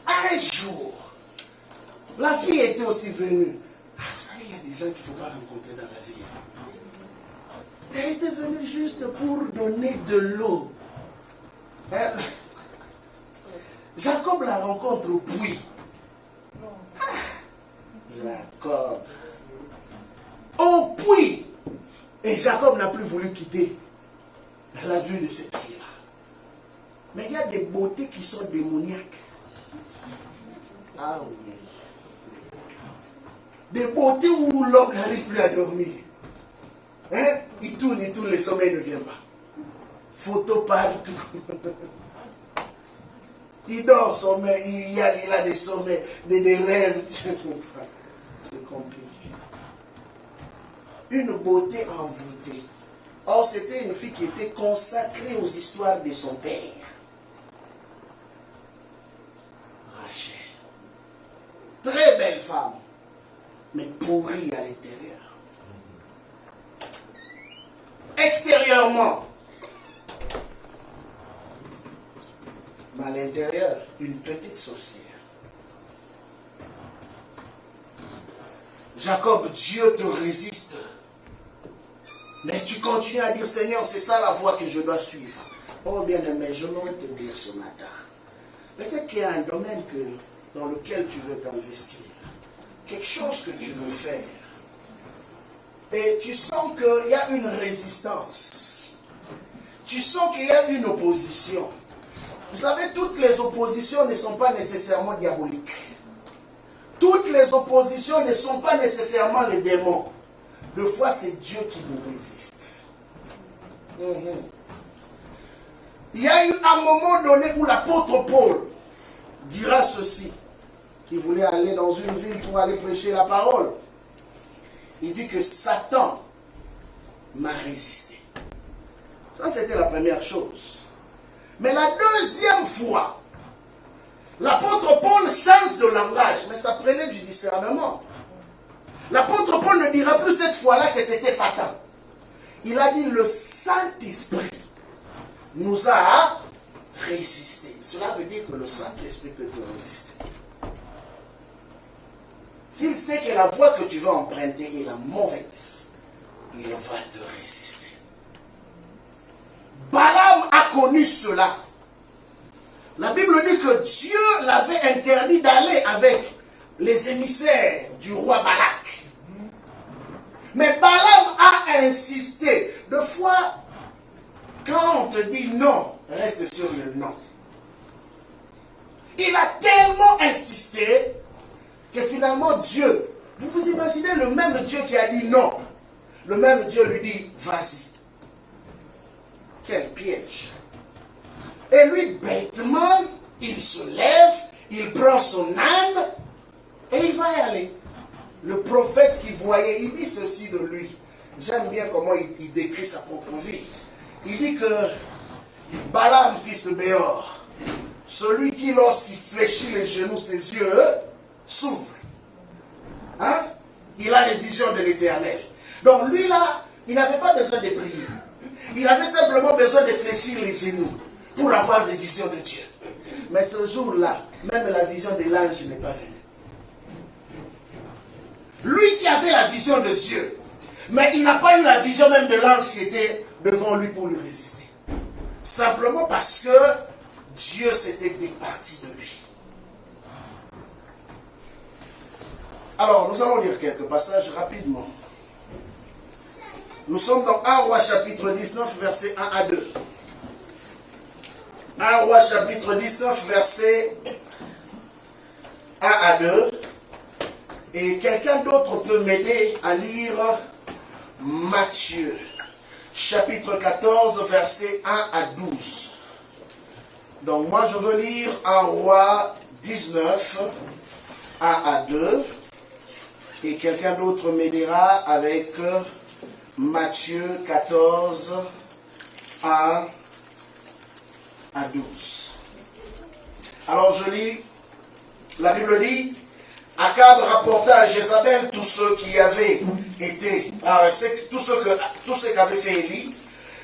Un jour. La vie était aussi venue. Ah, vous savez, il y a des gens qu'il ne faut pas rencontrer dans la vie. Elle était venue juste pour donner de l'eau. Jacob la rencontre au puits. Jacob. Au puits. Et Jacob n'a plus voulu quitter la vue de cette fille-là. Mais il y a des beautés qui sont démoniaques. Ah oui. Des beautés où l'homme n'arrive plus à dormir. Hein? Il tourne, le sommeil ne vient pas. Photo partout. Il dort sommeil, il a des sommeils, des rêves. C'est compliqué. Une beauté envoûtée. Or, c'était une fille qui était consacrée aux histoires de son père. Rachel. Très belle femme, mais pourrie à l'intérieur. Extérieurement, mais à l'intérieur, une petite sorcière. Jacob, Dieu te résiste. Mais tu continues à dire, Seigneur, c'est ça la voie que je dois suivre. Oh bien-aimé, je voudrais te dire ce matin. Peut-être qu'il y a un domaine dans lequel tu veux t'investir. Quelque chose que tu veux faire. Et tu sens qu'il y a une résistance. Tu sens qu'il y a une opposition. Vous savez, toutes les oppositions ne sont pas nécessairement diaboliques. Toutes les oppositions ne sont pas nécessairement les démons. Des fois, c'est Dieu qui nous résiste. Il y a eu un moment donné où l'apôtre Paul dira ceci. Il voulait aller dans une ville pour aller prêcher la parole. Il dit que Satan m'a résisté. Ça, c'était la première chose. Mais la deuxième fois, l'apôtre Paul change de langage, mais ça prenait du discernement. L'apôtre Paul ne dira plus cette fois-là que c'était Satan. Il a dit le Saint-Esprit nous a résisté. Cela veut dire que le Saint-Esprit peut te résister. S'il sait que la voie que tu vas emprunter est la mauvaise, il va te résister. Balaam a connu cela. La Bible dit que Dieu l'avait interdit d'aller avec les émissaires du roi Balak. Mais Balaam a insisté. Deux fois, quand on te dit non, reste sur le non. Il a tellement insisté que finalement Dieu, vous vous imaginez le même Dieu qui a dit non, le même Dieu lui dit vas-y. Quel piège. Et lui, bêtement, il se lève, il prend son âne et il va y aller. Le prophète qui voyait, il dit ceci de lui. J'aime bien comment il décrit sa propre vie. Il dit que Balaam, fils de Béor, celui qui, lorsqu'il fléchit les genoux, ses yeux s'ouvrent. Hein? Il a les visions de l'Éternel. Donc lui là, il n'avait pas besoin de prier. Il avait simplement besoin de fléchir les genoux pour avoir des visions de Dieu. Mais ce jour-là, même la vision de l'ange n'est pas venue. Lui qui avait la vision de Dieu, mais il n'a pas eu la vision même de l'ange qui était devant lui pour lui résister. Simplement parce que Dieu s'était départi de lui. Alors, nous allons lire quelques passages rapidement. Nous sommes dans 1 Roi chapitre 19, versets 1 à 2. 1 Roi chapitre 19, versets 1 à 2. Et quelqu'un d'autre peut m'aider à lire Matthieu, chapitre 14, versets 1 à 12. Donc moi je veux lire 1 Roi 19, 1 à 2. Et quelqu'un d'autre m'aidera avec Matthieu 14, 1 à 12. Alors je lis, la Bible dit, Akab rapporta à Jézabel tous ceux qui avaient été, tout ce qu'avait fait Élie,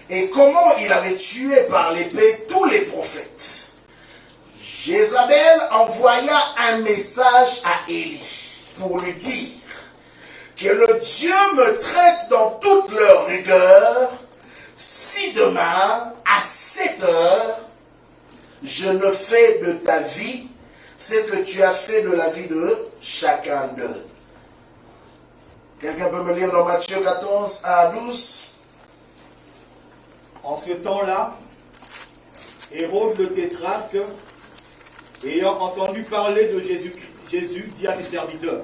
et comment il avait tué par l'épée tous les prophètes. Jézabel envoya un message à Élie pour lui dire que le Dieu me traite dans toute leur rigueur, si demain, à 7 heures, je ne fais de ta vie ce que tu as fait de la vie de chacun d'eux. Quelqu'un peut me lire dans Matthieu 14 à 12? En ce temps-là, Hérode le tétrarque, ayant entendu parler de Jésus dit à ses serviteurs,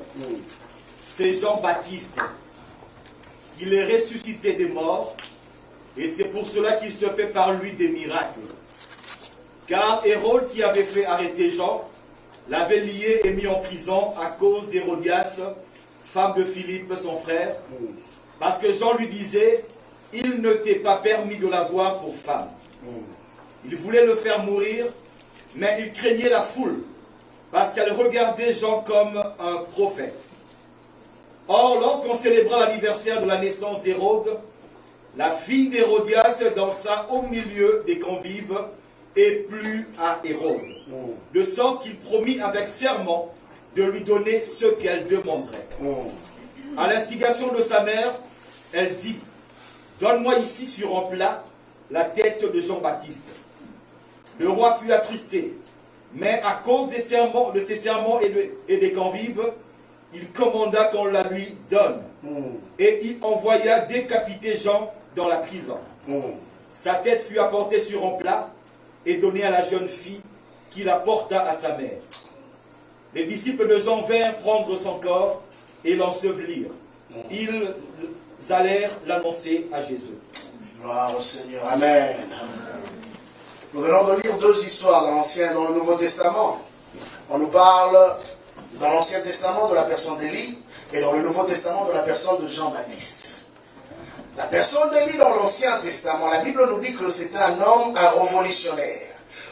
c'est Jean-Baptiste. Il est ressuscité des morts, et c'est pour cela qu'il se fait par lui des miracles. Car Hérode, qui avait fait arrêter Jean, l'avait lié et mis en prison à cause d'Hérodias, femme de Philippe, son frère, parce que Jean lui disait, il ne t'est pas permis de l'avoir pour femme. Il voulait le faire mourir, mais il craignait la foule, parce qu'elle regardait Jean comme un prophète. Or, lorsqu'on célébra l'anniversaire de la naissance d'Hérode, la fille d'Hérodias dansa au milieu des convives et plut à Hérode, de sorte qu'il promit avec serment de lui donner ce qu'elle demanderait. À l'instigation de sa mère, elle dit, donne-moi ici sur un plat la tête de Jean-Baptiste. Le roi fut attristé, mais à cause de ses serments et des convives, il commanda qu'on la lui donne. Et il envoya décapiter Jean dans la prison. Sa tête fut apportée sur un plat et donnée à la jeune fille qui la porta à sa mère. Les disciples de Jean vinrent prendre son corps et l'ensevelir. Ils allèrent l'annoncer à Jésus. Gloire au Seigneur. Amen. Nous venons de lire deux histoires dans l'Ancien et dans le Nouveau Testament. On nous parle dans l'Ancien Testament de la personne d'Élie et dans le Nouveau Testament de la personne de Jean-Baptiste. La personne d'Élie dans l'Ancien Testament, la Bible nous dit que c'était un homme, un révolutionnaire,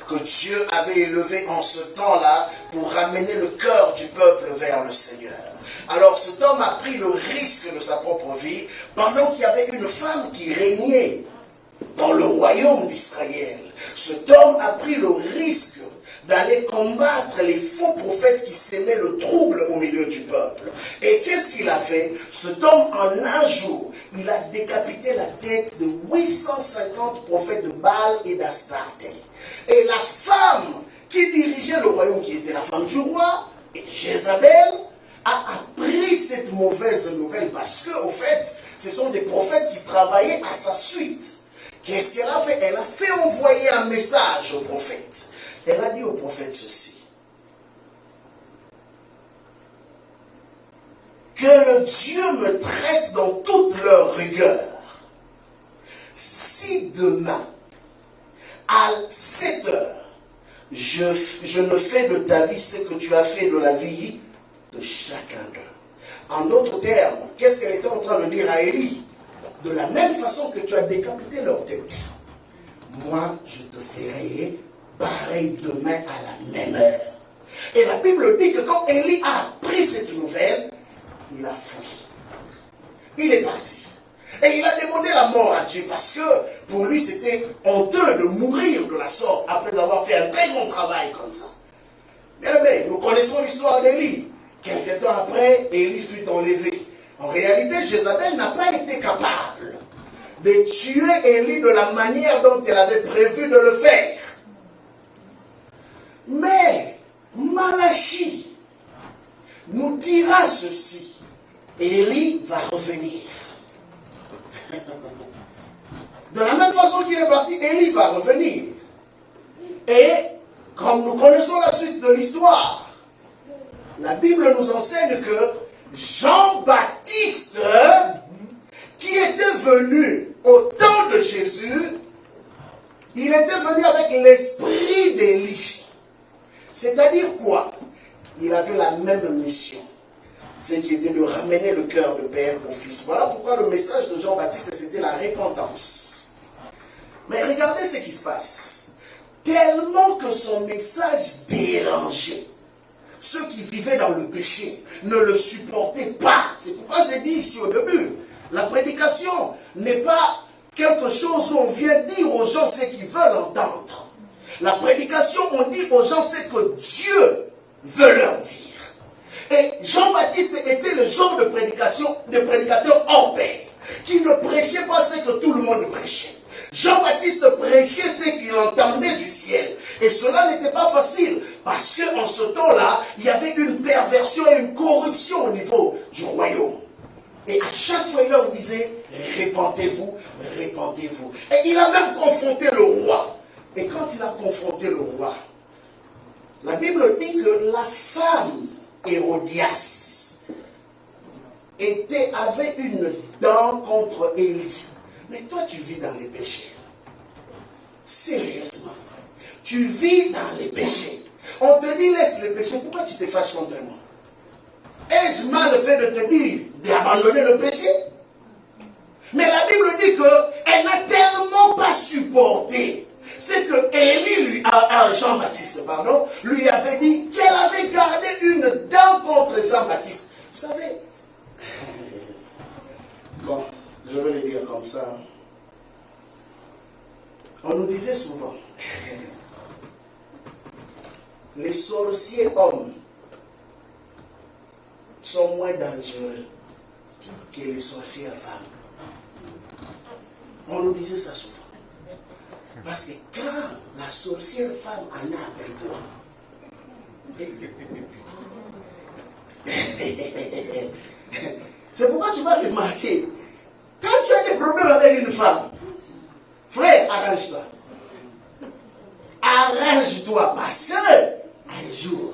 que Dieu avait élevé en ce temps-là pour ramener le cœur du peuple vers le Seigneur. Alors cet homme a pris le risque de sa propre vie pendant qu'il y avait une femme qui régnait dans le royaume d'Israël. Cet homme a pris le risque d'aller combattre les faux prophètes qui sèmaient le trouble au milieu du peuple. Et qu'est-ce qu'il a fait? Cet homme, en un jour, il a décapité la tête de 850 prophètes de Baal et d'Astarté. Et la femme qui dirigeait le royaume, qui était la femme du roi, Jézabel, a appris cette mauvaise nouvelle parce que, au fait, ce sont des prophètes qui travaillaient à sa suite. Qu'est-ce qu'elle a fait? Elle a fait envoyer un message au prophète. Elle a dit au prophète ceci. Que le Dieu me traite dans toute leur rigueur. Si demain, à 7 heures, je ne fais de ta vie ce que tu as fait de la vie de chacun d'eux. En d'autres termes, qu'est-ce qu'elle était en train de dire à Élie? De la même façon que tu as décapité leur tête, moi je te ferai pareil demain à la même heure. Et la Bible dit que quand Élie a appris cette nouvelle, il a fui. Il est parti. Et il a demandé la mort à Dieu parce que pour lui c'était honteux de mourir de la sorte après avoir fait un très bon travail comme ça. Bien aimé, nous connaissons l'histoire d'Élie. Quelque temps après, Élie fut enlevé. En réalité, Jézabel n'a pas été capable de tuer Élie de la manière dont elle avait prévu de le faire. Mais Malachie nous dira ceci. Élie va revenir. De la même façon qu'il est parti, Élie va revenir. Et comme nous connaissons la suite de l'histoire, la Bible nous enseigne que Jean-Baptiste, qui était venu au temps de Jésus, il était venu avec l'esprit d'Élie. C'est-à-dire quoi? Il avait la même mission. ce qui était de ramener le cœur de père au fils. Voilà pourquoi le message de Jean-Baptiste, c'était la repentance. Mais regardez ce qui se passe. Tellement que son message dérangeait ceux qui vivaient dans le péché, ne le supportaient pas. C'est pourquoi j'ai dit ici au début, la prédication n'est pas quelque chose où on vient dire aux gens ce qu'ils veulent entendre. La prédication, on dit aux gens ce que Dieu veut leur dire. Et Jean-Baptiste était le genre de prédicateur hors pair, qui ne prêchait pas ce que tout le monde prêchait. Jean-Baptiste prêchait ce qu'il entendait du ciel. Et cela n'était pas facile, parce qu'en ce temps-là, il y avait une perversion et une corruption au niveau du royaume. Et à chaque fois, il leur disait, répentez-vous, répentez-vous. Et il a même confronté le roi. Et quand il a confronté le roi, la Bible dit que la femme Hérodias avait une dent contre Élie. Mais toi, tu vis dans les péchés. Sérieusement. Tu vis dans les péchés. On te dit, laisse les péchés. Pourquoi tu te fâches contre moi? Ai-je mal le fait de te dire d'abandonner le péché? Mais la Bible dit qu'elle n'a tellement pas supporté. C'est que Élie, Jean-Baptiste, pardon, lui avait dit qu'elle avait gardé une dent contre Jean-Baptiste. Vous savez, bon, je vais le dire comme ça. On nous disait souvent, les sorciers hommes sont moins dangereux que les sorcières femmes. On nous disait ça souvent. Parce que quand la sorcière femme en a appris toi, c'est pourquoi tu vas remarquer, quand tu as des problèmes avec une femme, frère, arrange-toi. Arrange-toi parce que un jour,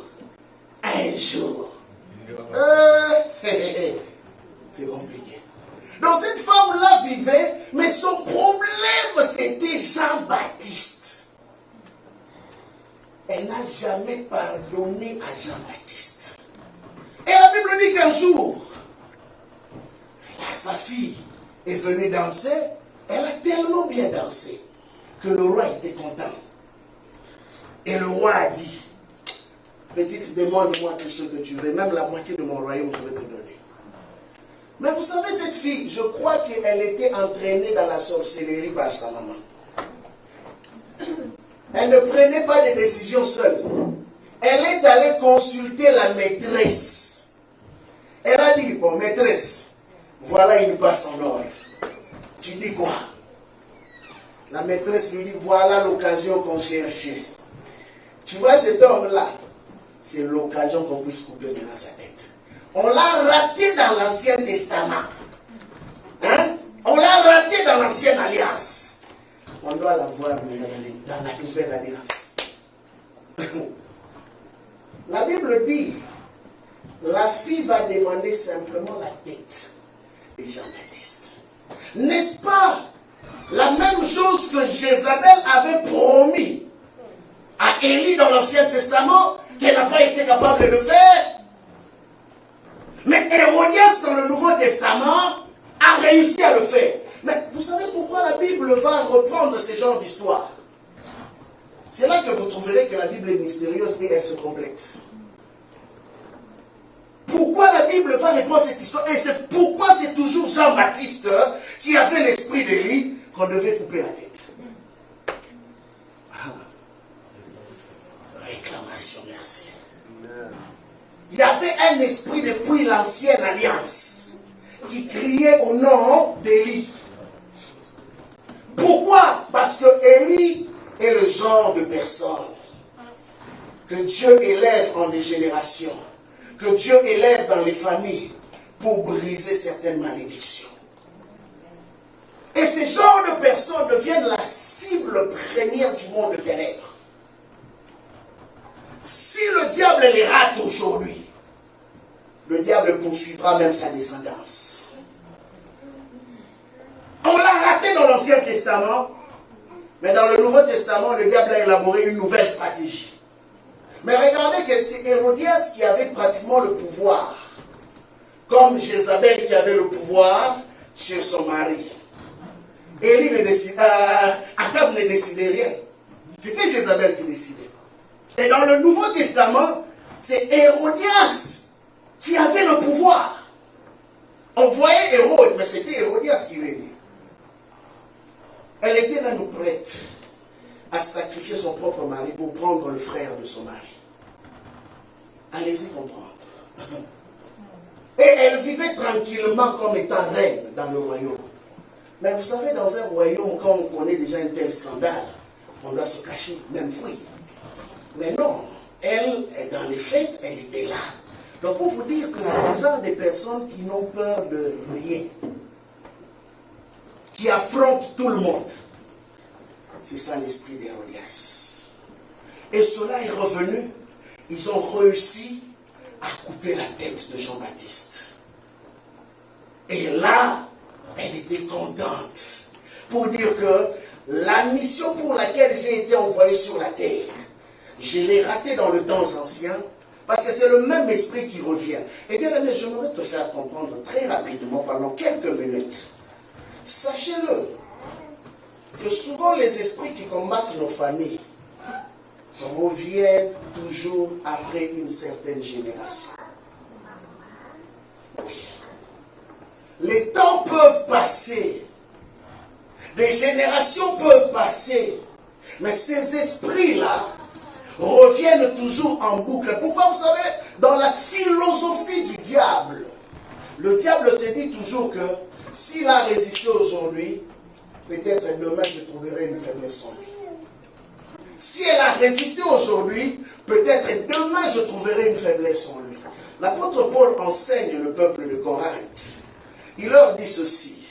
c'est compliqué. Donc cette femme-là vivait, mais son problème c'était Jean-Baptiste. Elle n'a jamais pardonné à Jean-Baptiste. Et la Bible dit qu'un jour, sa fille est venue danser, elle a tellement bien dansé que le roi était content. Et le roi a dit, petite, demande-moi tout ce que tu veux, même la moitié de mon royaume je vais te donner. Mais vous savez, cette fille, je crois qu'elle était entraînée dans la sorcellerie par sa maman. Elle ne prenait pas de décisions seule. Elle est allée consulter la maîtresse. Elle a dit, bon, maîtresse, voilà une passe en or. Tu dis quoi? La maîtresse lui dit, voilà l'occasion qu'on cherchait. Tu vois cet homme-là, c'est l'occasion qu'on puisse couper maintenant sa tête. On l'a raté dans l'Ancien Testament. Hein? On l'a raté dans l'Ancienne Alliance. On doit la voir dans la Nouvelle Alliance. La Bible dit, la fille va demander simplement la tête de Jean-Baptiste. N'est-ce pas la même chose que Jézabel avait promis à Élie dans l'Ancien Testament, qu'elle n'a pas été capable de le faire? Mais Hérodias dans le Nouveau Testament a réussi à le faire. Mais vous savez pourquoi la Bible va reprendre ce genre d'histoire? C'est là que vous trouverez que la Bible est mystérieuse et elle se complète. Pourquoi la Bible va reprendre cette histoire? Et c'est pourquoi c'est toujours Jean-Baptiste qui avait l'esprit d'Élie qu'on devait couper la tête. Réclamation, merci. Il y avait un esprit depuis l'Ancienne Alliance qui criait au nom d'Élie. Pourquoi? Parce que Élie est le genre de personne que Dieu élève en des générations, que Dieu élève dans les familles pour briser certaines malédictions. Et ces genres de personnes deviennent la cible première du monde de ténèbres. Si le diable les rate aujourd'hui, le diable poursuivra même sa descendance. On l'a raté dans l'Ancien Testament, mais dans le Nouveau Testament, le diable a élaboré une nouvelle stratégie. Mais regardez que c'est Hérodias qui avait pratiquement le pouvoir Comme Jézabel qui avait le pouvoir sur son mari. Élie ne décide, Akab ne décidait rien. C'était Jézabel qui décidait. Et dans le Nouveau Testament, c'est Hérodias qui avait le pouvoir. On voyait Hérode, mais c'était Hérodias qui régnait. Elle était même prête à sacrifier son propre mari pour prendre le frère de son mari. Allez-y comprendre. Et elle vivait tranquillement comme étant reine dans le royaume. Mais vous savez, dans un royaume, quand on connaît déjà un tel scandale, on doit se cacher, même fuir. Mais non, elle, dans les fêtes, elle était là. Donc pour vous dire que c'est le genre de personnes qui n'ont peur de rien, qui affrontent tout le monde. C'est ça l'esprit d'Hérodias. Et cela est revenu. Ils ont réussi à couper la tête de Jean-Baptiste. Et là, elle était contente. Pour dire que la mission pour laquelle j'ai été envoyé sur la terre, je l'ai ratée dans le temps ancien, parce que c'est le même esprit qui revient. Eh bien, j'aimerais te faire comprendre très rapidement, pendant quelques minutes. Sachez-le, que souvent les esprits qui combattent nos familles reviennent toujours après une certaine génération. Oui. Les temps peuvent passer, les générations peuvent passer, mais ces esprits-là reviennent toujours en boucle. Pourquoi? Vous savez, dans la philosophie du diable, le diable se dit toujours que s'il a résisté aujourd'hui, peut-être demain je trouverai une faiblesse en lui. Si elle a résisté aujourd'hui, peut-être demain je trouverai une faiblesse en lui. L'apôtre Paul enseigne le peuple de Corinthe. Il leur dit ceci.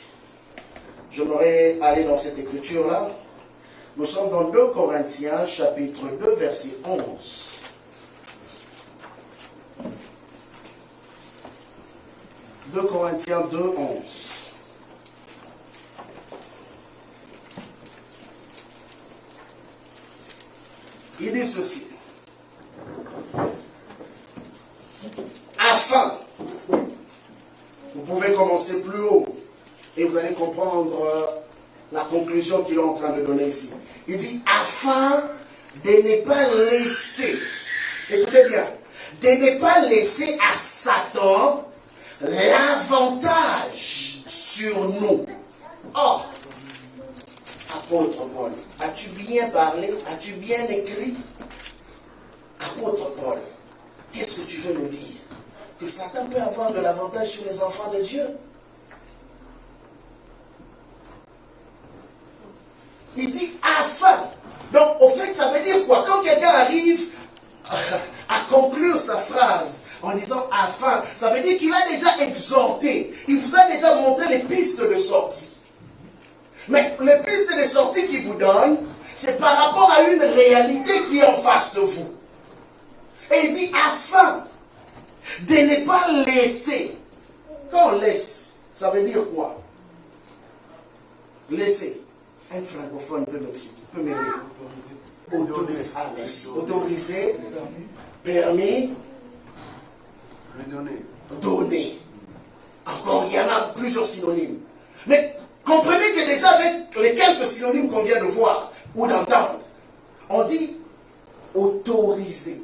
J'aimerais aller dans cette écriture-là. Nous sommes dans 2 Corinthiens, chapitre 2, verset 11. 2 Corinthiens 2, 11. Il dit ceci. Afin, vous pouvez commencer plus haut et vous allez comprendre la conclusion qu'il est en train de donner ici. Il dit afin de ne pas laisser, écoutez bien, de ne pas laisser à Satan l'avantage sur nous. Or, apôtre Paul, as-tu bien parlé? As-tu bien écrit? Apôtre Paul, qu'est-ce que tu veux nous dire? Que Satan peut avoir de l'avantage sur les enfants de Dieu? Il dit afin. Donc, au fait, ça veut dire quoi? Quand quelqu'un arrive à conclure sa phrase en disant afin, ça veut dire qu'il a déjà exhorté. Il vous a déjà montré les pistes de sortie. Mais les pistes de sortie qu'il vous donne, c'est par rapport à une réalité qui est en face de vous. Et il dit afin de ne pas laisser. Quand on laisse, ça veut dire quoi? Laisser. Un francophone peut m'aider. Autoriser. Ah, merci. Autoriser. Permis. Donner. Encore, il y en a plusieurs synonymes. Mais comprenez que déjà avec les quelques synonymes qu'on vient de voir ou d'entendre, on dit autoriser,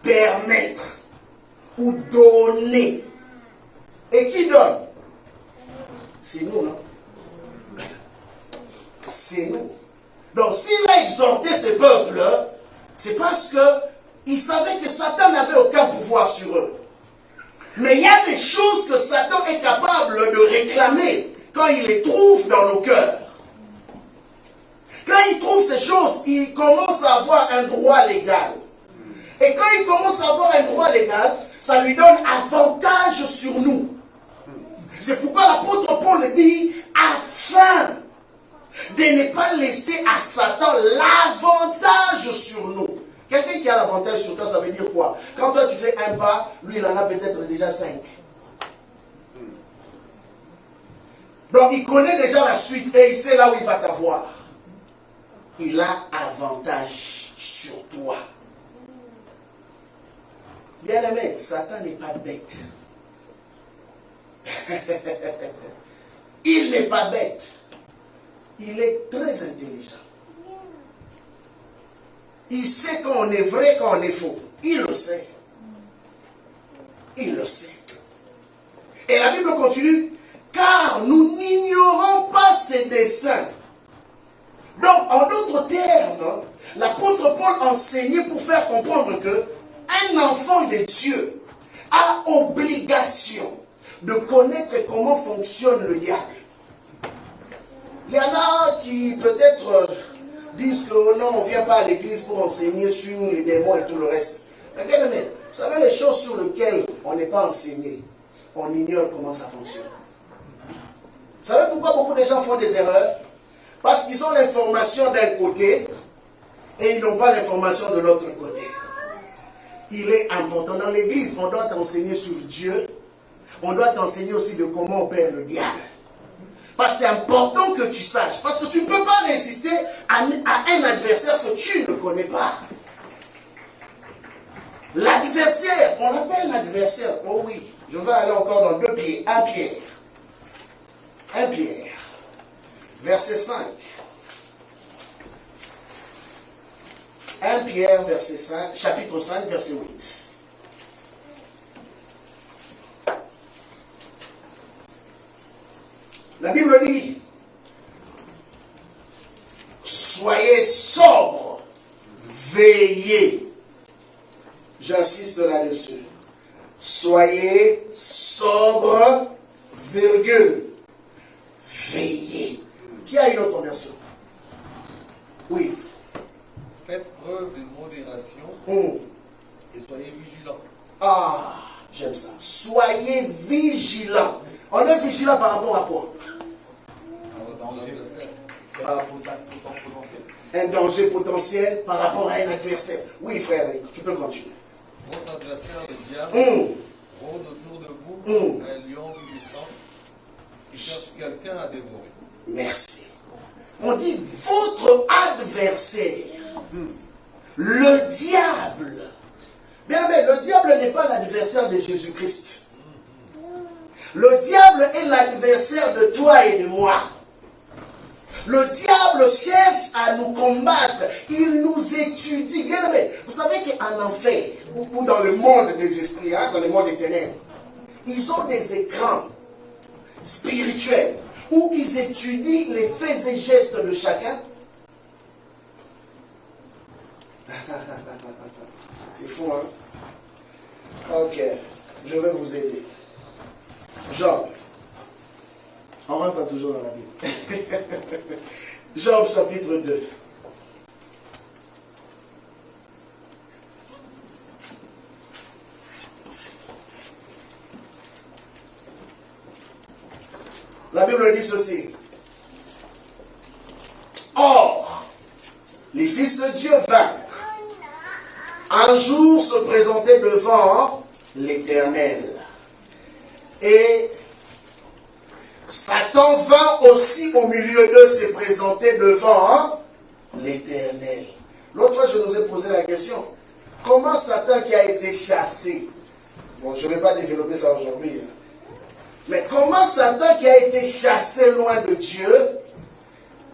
permettre ou donner. Et qui donne? C'est nous, non? C'est nous. Donc s'il a exhorté ce peuple, c'est parce qu'il savait que Satan n'avait aucun pouvoir sur eux. Mais il y a des choses que Satan est capable de réclamer quand il les trouve dans nos cœurs. Quand il trouve ces choses, il commence à avoir un droit légal. Et quand il commence à avoir un droit légal, ça lui donne avantage sur nous. C'est pourquoi l'apôtre Paul dit afin de ne pas laisser à Satan l'avantage sur nous. Quelqu'un qui a l'avantage sur toi, ça veut dire quoi? Quand toi tu fais un pas, lui il en a peut-être déjà 5. Donc il connaît déjà la suite et il sait là où il va t'avoir. Il a avantage sur toi. Bien aimé, Satan n'est pas bête. Il n'est pas bête. Il est très intelligent. Il sait quand on est vrai, quand on est faux. Il le sait. Il le sait. Et la Bible continue. Car nous n'ignorons pas ses desseins. Donc, en d'autres termes, l'apôtre Paul enseignait pour faire comprendre que un enfant de Dieu a obligation de connaître comment fonctionne le diable. Il y en a qui peut-être disent que non, on ne vient pas à l'église pour enseigner sur les démons et tout le reste. Mais bien aimé, vous savez les choses sur lesquelles on n'est pas enseigné, on ignore comment ça fonctionne. Vous savez pourquoi beaucoup de gens font des erreurs? Parce qu'ils ont l'information d'un côté et ils n'ont pas l'information de l'autre côté. Il est important dans l'église, on doit t'enseigner sur Dieu, on doit t'enseigner aussi de comment on perd le diable. Parce que c'est important que tu saches, parce que tu ne peux pas résister à un adversaire que tu ne connais pas. L'adversaire, on l'appelle l'adversaire. Oh oui, je vais aller encore dans 2 Pierre, 1 Pierre. 1 Pierre, verset 5. 1 Pierre, verset 5, chapitre 5, verset 8. La Bible dit, soyez sobres, veillez. J'insiste là-dessus. Soyez sobres, virgule, veillez. Qui a une autre version? Oui. Faites preuve de modération et soyez vigilants. Ah, j'aime ça. Soyez vigilants. On est vigilant par rapport à quoi? Un danger potentiel par rapport à un adversaire. Oui, frère, tu peux continuer. Votre adversaire, le diable, rôde autour de vous, un lion rugissant, qui cherche quelqu'un à dévorer. Merci. On dit votre adversaire, le diable. Bien, mais le diable n'est pas l'adversaire de Jésus-Christ. Le diable est l'adversaire de toi et de moi. Le diable cherche à nous combattre. Il nous étudie. Bien aimé, vous savez qu'en enfer, ou dans le monde des esprits, dans le monde des ténèbres, ils ont des écrans spirituels où ils étudient les faits et gestes de chacun. C'est fou, hein? Ok, je vais vous aider. Job. On rentre toujours dans la Bible. Job chapitre 2. La Bible dit ceci. Or, les fils de Dieu vinrent un jour se présenter devant l'Éternel. Et Satan vint aussi au milieu d'eux se présenter devant l'Éternel. L'autre fois, je nous ai posé la question. Comment Satan qui a été chassé, bon, je ne vais pas développer ça aujourd'hui, hein, mais comment Satan qui a été chassé loin de Dieu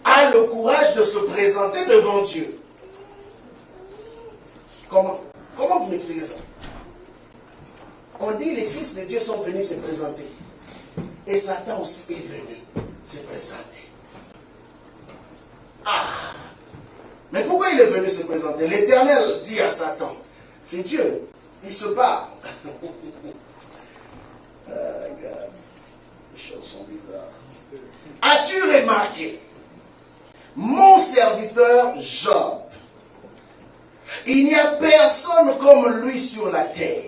a le courage de se présenter devant Dieu? Comment vous m'expliquez ça? On dit les fils de Dieu sont venus se présenter. Et Satan aussi est venu se présenter. Ah! Mais pourquoi il est venu se présenter? L'Éternel dit à Satan, c'est Dieu, il se parle. Ah, regarde, ces choses sont bizarres. As-tu remarqué, mon serviteur Job, il n'y a personne comme lui sur la terre.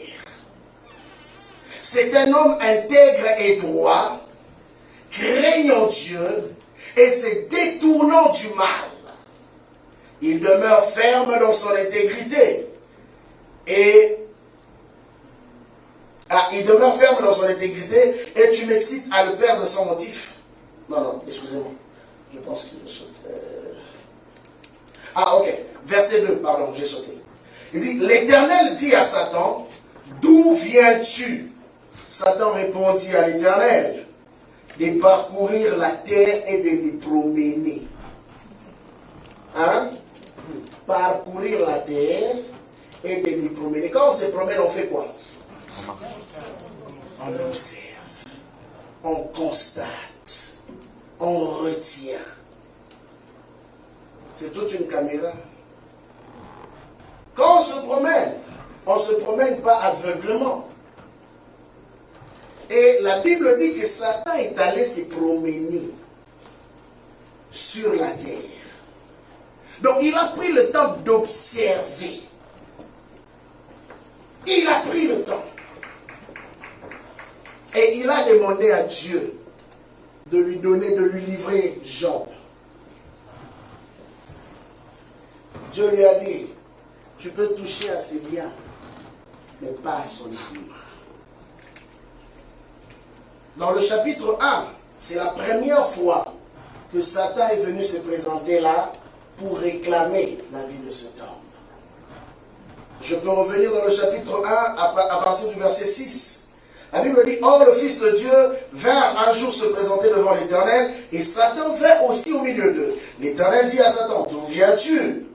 C'est un homme intègre et droit, craignant Dieu et se détournant du mal. Il demeure ferme dans son intégrité. Il demeure ferme dans son intégrité et tu m'excites à le perdre sans motif. Non, excusez-moi. Je pense que je saute. Ah, ok. Verset 2, pardon, j'ai sauté. Il dit, l'Éternel dit à Satan, d'où viens-tu? Satan répondit à l'Éternel de parcourir la terre et de m'y promener. Hein? Parcourir la terre et de m'y promener. Quand on se promène, on fait quoi? On observe, on constate, on retient. C'est toute une caméra. Quand on ne se promène pas aveuglement. Et la Bible dit que Satan est allé se promener sur la terre. Donc il a pris le temps d'observer. Il a pris le temps. Et il a demandé à Dieu de lui donner, de lui livrer Job. Dieu lui a dit, tu peux toucher à ses biens, mais pas à son âme. Dans le chapitre 1, c'est la première fois que Satan est venu se présenter là pour réclamer la vie de cet homme. Je peux revenir dans le chapitre 1 à partir du verset 6. La Bible dit, or le Fils de Dieu vint un jour se présenter devant l'Éternel, et Satan vint aussi au milieu d'eux. L'Éternel dit à Satan, d'où viens-tu?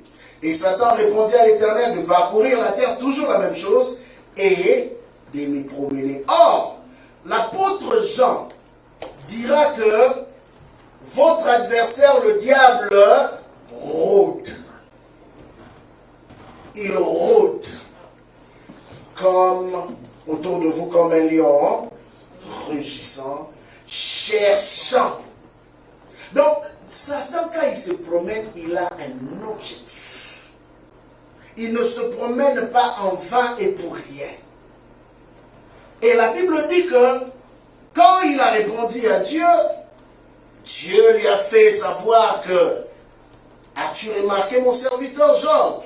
Et Satan répondit à l'Éternel de parcourir la terre, toujours la même chose, et de m'y promener. Or, l'apôtre Jean dira que votre adversaire, le diable, rôde. Il rôde comme autour de vous comme un lion, rugissant, cherchant. Donc, Satan, quand il se promène, il a un objectif. Il ne se promène pas en vain et pour rien. Et la Bible dit que quand il a répondu à Dieu, Dieu lui a fait savoir que as-tu remarqué mon serviteur Job?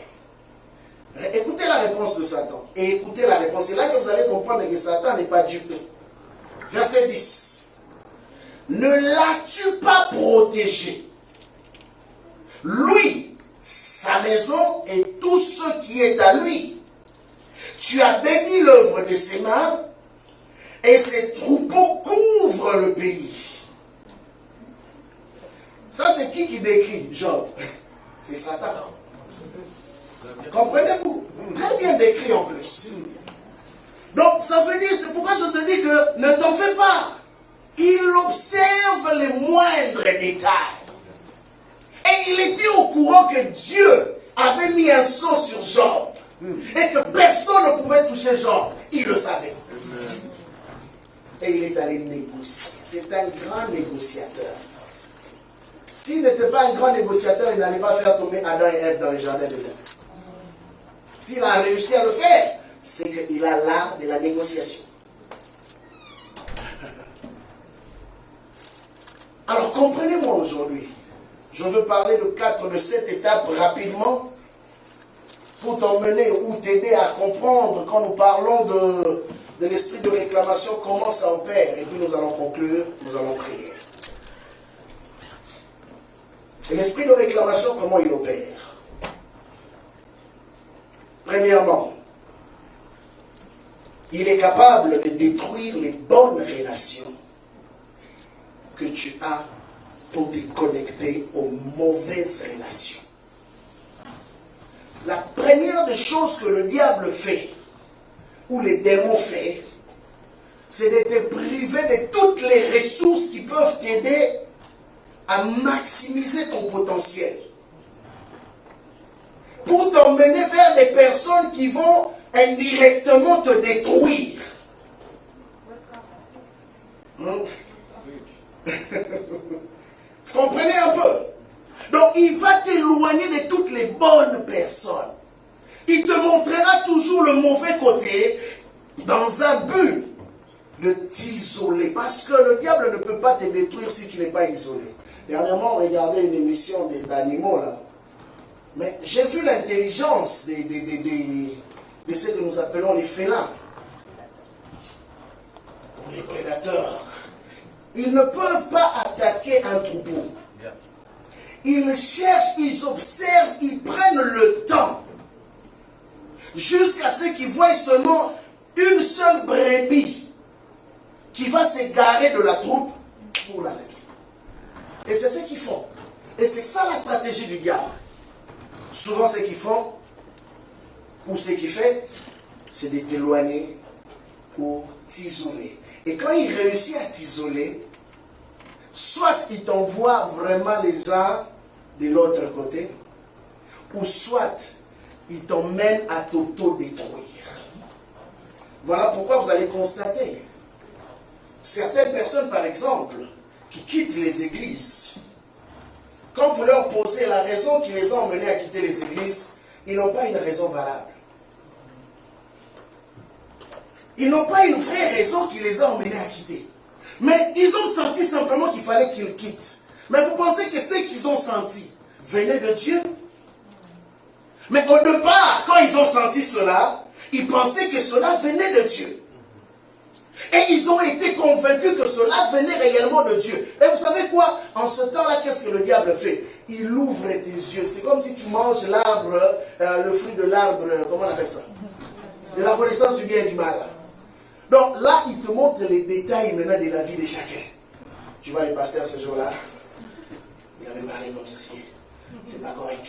Écoutez la réponse de Satan. Et écoutez la réponse. C'est là que vous allez comprendre que Satan n'est pas dupe. Verset 10. Ne l'as-tu pas protégé? Lui, sa maison et tout ce qui est à lui. Tu as béni l'œuvre de ses mains et ses troupeaux couvrent le pays. Ça, c'est qui décrit Job? C'est Satan. Comprenez-vous? Très bien décrit en plus. Donc, ça veut dire, c'est pourquoi je te dis que ne t'en fais pas. Il observe les moindres détails. Et il était au courant que Dieu avait mis un sceau sur Job. Et que personne ne pouvait toucher Job. Il le savait. Et il est allé négocier. C'est un grand négociateur. S'il n'était pas un grand négociateur, il n'allait pas faire tomber Adam et Ève dans le jardin de l'Éden. S'il a réussi à le faire, c'est qu'il a l'art de la négociation. Alors comprenez-moi aujourd'hui. Je veux parler de 7 étapes rapidement pour t'emmener ou t'aider à comprendre quand nous parlons de l'esprit de réclamation, comment ça opère. Et puis nous allons conclure, nous allons prier. L'esprit de réclamation, comment il opère? Premièrement, il est capable de détruire les bonnes relations que tu as pour te connecter aux mauvaises relations. La première des choses que le diable fait, ou les démons font, c'est de te priver de toutes les ressources qui peuvent t'aider à maximiser ton potentiel. Pour t'emmener vers des personnes qui vont indirectement te détruire. Vous comprenez un peu? Donc il va t'éloigner de toutes les bonnes personnes. Il te montrera toujours le mauvais côté dans un but de t'isoler. Parce que le diable ne peut pas te détruire si tu n'es pas isolé. Dernièrement, on regardait une émission d'animaux là. Mais j'ai vu l'intelligence de ce que nous appelons les félins. Les prédateurs. Ils ne peuvent pas attaquer un troupeau. Ils cherchent, ils observent, ils prennent le temps. Jusqu'à ce qu'ils voient seulement une seule brebis qui va s'égarer de la troupe pour la régler. Et c'est ce qu'ils font. Et c'est ça la stratégie du diable. Souvent, ce qu'ils font, ou ce qu'il fait, c'est de t'éloigner pour t'isoler. Et quand il réussit à t'isoler, soit il t'envoie vraiment les gens de l'autre côté, ou soit il t'emmène à t'auto-détruire. Voilà pourquoi vous allez constater certaines personnes, par exemple, qui quittent les églises. Quand vous leur posez la raison qui les a emmenés à quitter les églises, ils n'ont pas une raison valable. Ils n'ont pas une vraie raison qui les a emmenés à quitter. Mais ils ont senti simplement qu'il fallait qu'ils quittent. Mais vous pensez que ce qu'ils ont senti venait de Dieu? Mais au départ, quand ils ont senti cela, ils pensaient que cela venait de Dieu. Et ils ont été convaincus que cela venait réellement de Dieu. Et vous savez quoi? En ce temps-là, qu'est-ce que le diable fait? Il ouvre tes yeux. C'est comme si tu manges l'arbre, le fruit de l'arbre, comment on appelle ça? De la connaissance du bien et du mal. Donc là, il te montre les détails maintenant de la vie de chacun. Tu vois, le pasteur ce jour-là, il avait parlé comme ceci. C'est pas correct.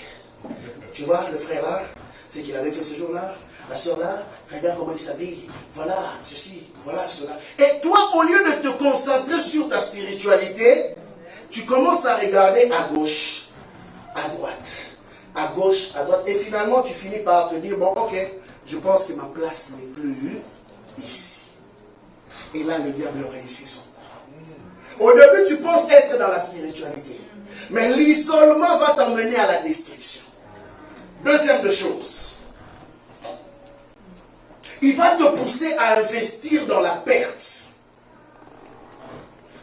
Tu vois, le frère là, c'est qu'il avait fait ce jour-là. La soeur là, regarde comment il s'habille. Voilà, ceci, voilà, cela. Et toi, au lieu de te concentrer sur ta spiritualité, tu commences à regarder à gauche, à droite, à gauche, à droite. Et finalement, tu finis par te dire, bon, ok, je pense que ma place n'est plus ici. Et là, le diable réussit son coup. Au début, tu penses être dans la spiritualité. Mais l'isolement va t'emmener à la destruction. Deuxième chose. Il va te pousser à investir dans la perte.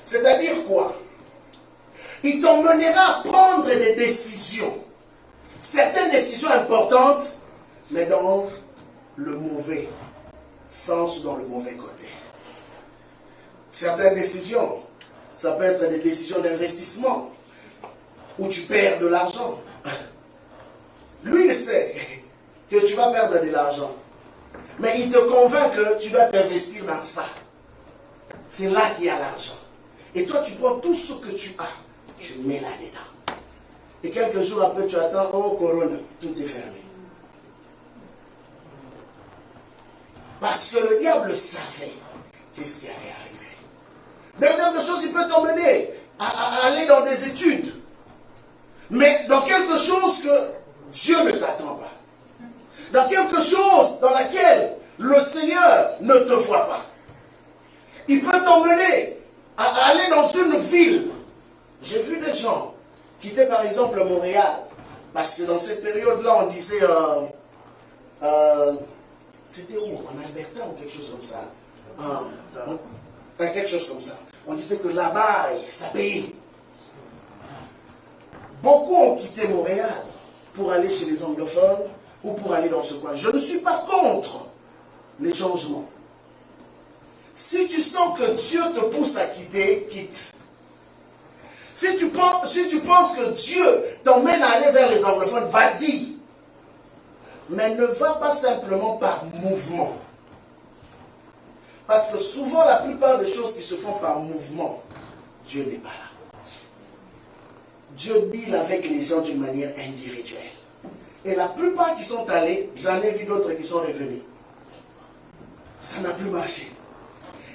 C'est-à-dire quoi? Il t'emmènera à prendre des décisions. Certaines décisions importantes, mais dans le mauvais sens, dans le mauvais côté. Certaines décisions, ça peut être des décisions d'investissement, où tu perds de l'argent. Lui, il sait que tu vas perdre de l'argent. Mais il te convainc que tu dois t'investir dans ça. C'est là qu'il y a l'argent. Et toi, tu prends tout ce que tu as, tu mets là-dedans. Et quelques jours après, tu attends, oh, Corona, tout est fermé. Parce que le diable savait qu'est-ce qui allait arriver. Deuxième chose, il peut t'emmener à aller dans des études. Mais dans quelque chose que Dieu ne t'attend pas. Dans quelque chose dans laquelle le Seigneur ne te voit pas. Il peut t'emmener à aller dans une ville. J'ai vu des gens quitter par exemple Montréal. Parce que dans cette période-là, on disait... c'était où? En Alberta ou quelque chose comme ça. Quelque chose comme ça. On disait que là-bas, ça payait. Beaucoup ont quitté Montréal pour aller chez les anglophones ou pour aller dans ce coin. Je ne suis pas contre les changements. Si tu sens que Dieu te pousse à quitter, quitte. Si tu penses que Dieu t'emmène à aller vers les anglophones, vas-y. Mais ne va pas simplement par mouvement. Parce que souvent, la plupart des choses qui se font par mouvement, Dieu n'est pas là. Dieu deal avec les gens d'une manière individuelle. Et la plupart qui sont allés, j'en ai vu d'autres qui sont revenus. Ça n'a plus marché.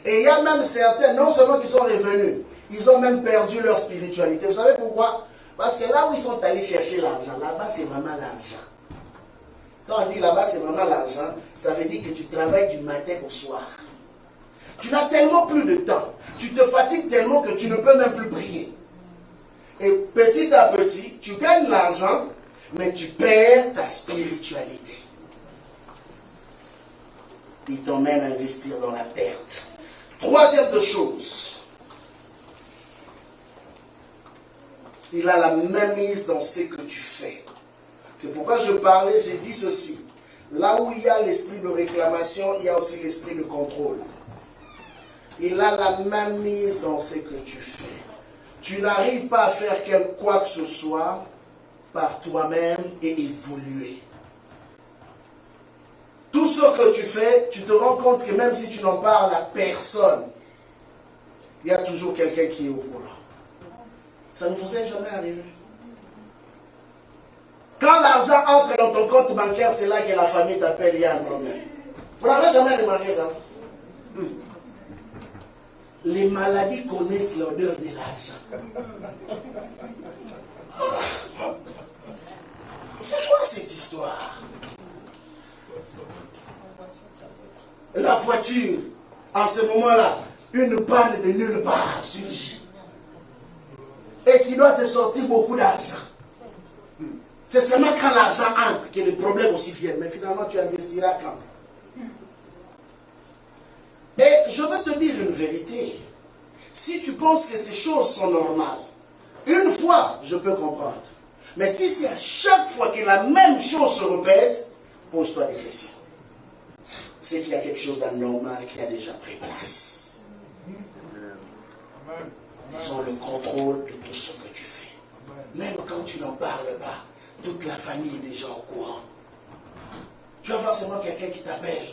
Et il y a même certains, non seulement qui sont revenus, ils ont même perdu leur spiritualité. Vous savez pourquoi? Parce que là où ils sont allés chercher l'argent, là-bas c'est vraiment l'argent. Quand on dit là-bas c'est vraiment l'argent, ça veut dire que tu travailles du matin au soir. Tu n'as tellement plus de temps. Tu te fatigues tellement que tu ne peux même plus prier. Et petit à petit, tu gagnes l'argent, mais tu perds ta spiritualité. Il t'emmène à investir dans la perte. Troisième chose, il a la même mise dans ce que tu fais. C'est pourquoi je parlais, j'ai dit ceci. Là où il y a l'esprit de réclamation, il y a aussi l'esprit de contrôle. Il a la même mise dans ce que tu fais. Tu n'arrives pas à faire quoi que ce soit par toi-même et évoluer. Tout ce que tu fais, tu te rends compte que même si tu n'en parles à personne, il y a toujours quelqu'un qui est au courant. Ça ne vous est jamais arrivé? Quand l'argent entre dans ton compte bancaire, c'est là que la famille t'appelle, il y a un problème. Vous n'avez jamais remarqué ça? Les maladies connaissent l'odeur de l'argent. C'est quoi cette histoire? La voiture, en ce moment-là, une panne de nulle part surgit. Et qui doit te sortir beaucoup d'argent. C'est seulement quand l'argent entre que les problèmes aussi viennent. Mais finalement, tu investiras quand? Et je vais te dire une vérité. Si tu penses que ces choses sont normales, une fois, je peux comprendre. Mais si c'est à chaque fois que la même chose se répète, pose-toi des questions. C'est qu'il y a quelque chose d'anormal qui a déjà pris place. Ils ont le contrôle de tout ce que tu fais. Même quand tu n'en parles pas, toute la famille est déjà au courant. Tu vas forcément quelqu'un qui t'appelle,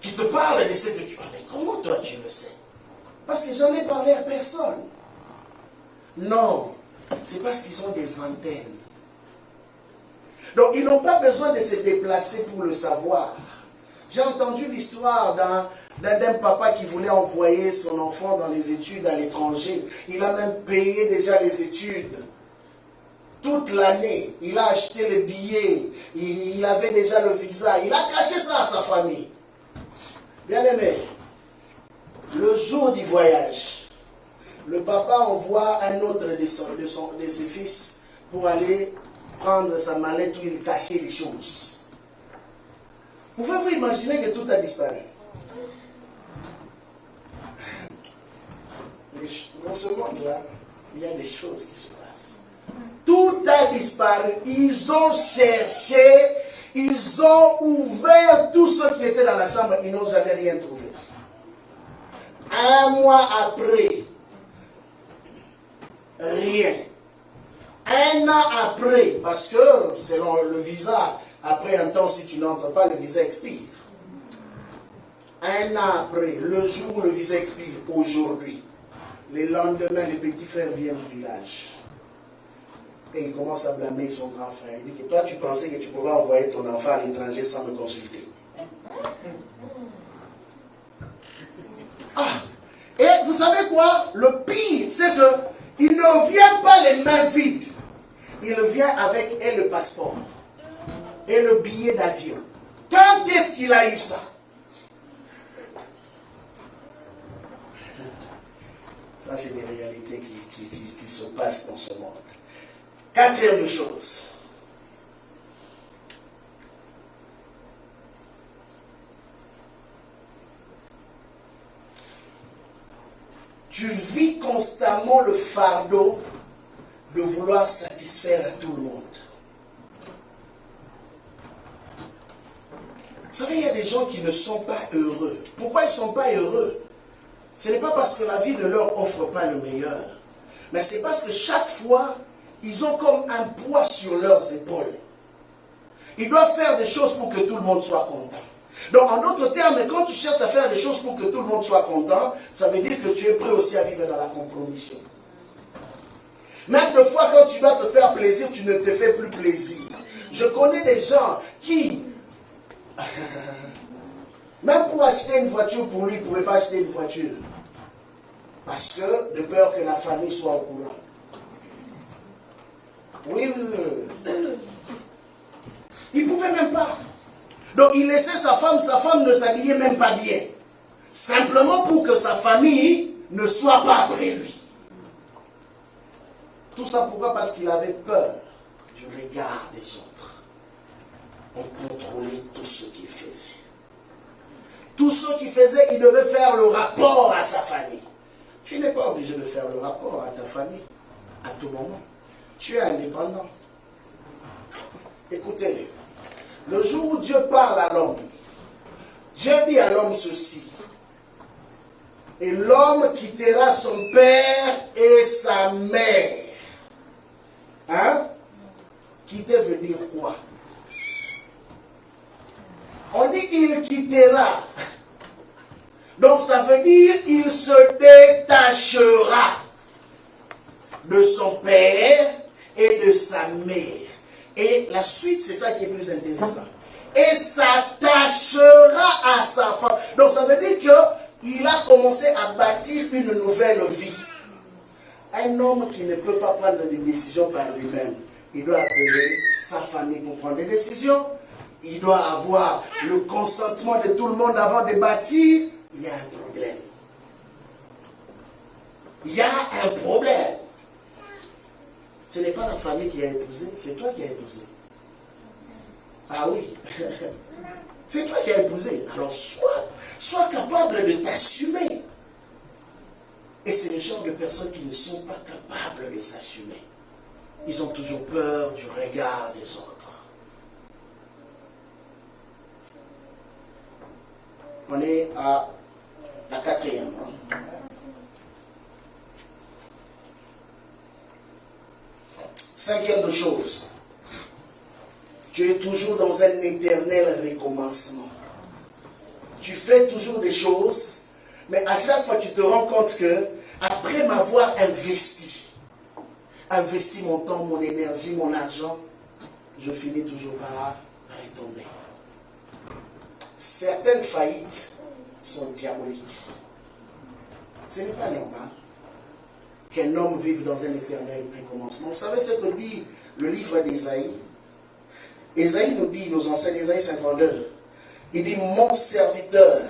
qui te parle de ce que tu as. Mais comment toi tu le sais? Parce que j'en ai parlé à personne. Non, c'est parce qu'ils ont des antennes. Donc ils n'ont pas besoin de se déplacer pour le savoir. J'ai entendu l'histoire d'un papa qui voulait envoyer son enfant dans les études à l'étranger. Il a même payé déjà les études. Toute l'année, il a acheté le billet. Il avait déjà le visa. Il a caché ça à sa famille. Bien aimé, le jour du voyage, le papa envoie un autre de ses fils pour aller prendre sa mallette où il cachait les choses. Pouvez-vous imaginer que tout a disparu? Dans ce monde-là, il y a des choses qui se passent. Tout a disparu. Ils ont cherché, ils ont ouvert tout ce qui était dans la chambre, ils n'ont jamais rien trouvé. Un mois après, rien. Un an après, parce que selon le visa, après un temps, si tu n'entres pas, le visa expire. Un an après, le jour où le visa expire, aujourd'hui, le lendemain, les petits frères viennent du village. Et il commence à blâmer son grand frère. Il dit que toi, tu pensais que tu pouvais envoyer ton enfant à l'étranger sans me consulter. Ah! Et vous savez quoi? Le pire, c'est qu'il ne vient pas les mains vides. Il vient avec le passeport et le billet d'avion. Quand est-ce qu'il a eu ça? Ça, c'est des réalités qui se passent dans ce monde. Quatrième chose. Tu vis constamment le fardeau de vouloir satisfaire à tout le monde. Vous savez, il y a des gens qui ne sont pas heureux. Pourquoi ils ne sont pas heureux? Ce n'est pas parce que la vie ne leur offre pas le meilleur, mais c'est parce que chaque fois, ils ont comme un poids sur leurs épaules. Ils doivent faire des choses pour que tout le monde soit content. Donc, en d'autres termes, quand tu cherches à faire des choses pour que tout le monde soit content, ça veut dire que tu es prêt aussi à vivre dans la compromission. Même des fois, quand tu dois te faire plaisir, tu ne te fais plus plaisir. Je connais des gens qui, même pour acheter une voiture pour lui, ne pouvaient pas acheter une voiture. Parce que, de peur que la famille soit au courant. Oui. Il ne pouvait même pas. Donc il laissait sa femme ne s'habillait même pas bien. Simplement pour que sa famille ne soit pas après lui. Tout ça pourquoi? Parce qu'il avait peur du regard des autres. On contrôlait tout ce qu'il faisait. Tout ce qu'il faisait, il devait faire le rapport à sa famille. Tu n'es pas obligé de faire le rapport à ta famille à tout moment. Tu es indépendant. Écoutez, le jour où Dieu parle à l'homme, Dieu dit à l'homme ceci. Et l'homme quittera son père et sa mère. Hein? Quitter veut dire quoi? On dit il quittera. Donc ça veut dire il se de son père et de sa mère. Et la suite, c'est ça qui est plus intéressant. Et s'attachera à sa femme. Donc ça veut dire qu'il a commencé à bâtir une nouvelle vie. Un homme qui ne peut pas prendre des décisions par lui-même, il doit appeler sa famille pour prendre des décisions. Il doit avoir le consentement de tout le monde avant de bâtir. Il y a un problème. Il y a un problème. Ce n'est pas la famille qui a épousé, c'est toi qui as épousé. Ah oui. C'est toi qui as épousé. Alors sois capable de t'assumer. Et c'est le genre de personnes qui ne sont pas capables de s'assumer. Ils ont toujours peur du regard des autres. On est à la 4e. Cinquième de chose. Tu es toujours dans un éternel recommencement. Tu fais toujours des choses, mais à chaque fois tu te rends compte que, après m'avoir investi mon temps, mon énergie, mon argent, je finis toujours par retomber. Certaines faillites sont diaboliques. Ce n'est pas normal qu'un homme vive dans un éternel recommencement. Vous savez ce que dit le livre d'Ésaïe? Ésaïe nous dit, nous enseigne Ésaïe 52, il dit, mon serviteur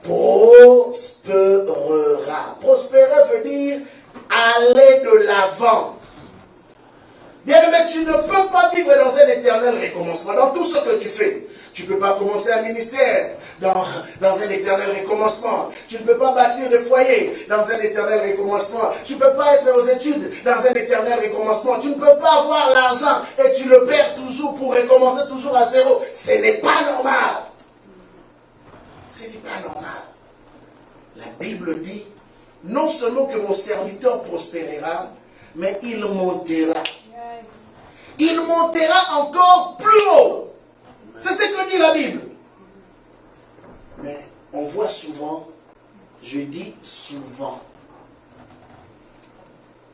prospérera. Prospérer veut dire aller de l'avant. Bien aimé, tu ne peux pas vivre dans un éternel recommencement. Dans tout ce que tu fais, tu ne peux pas commencer un ministère dans un éternel recommencement. Tu ne peux pas bâtir de foyer dans un éternel recommencement. Tu ne peux pas être aux études dans un éternel recommencement. Tu ne peux pas avoir l'argent et tu le perds toujours pour recommencer toujours à zéro. Ce n'est pas normal. Ce n'est pas normal. La Bible dit, non seulement que mon serviteur prospérera, mais il montera. Il montera encore plus haut. C'est ce que dit la Bible. Mais on voit souvent, je dis souvent,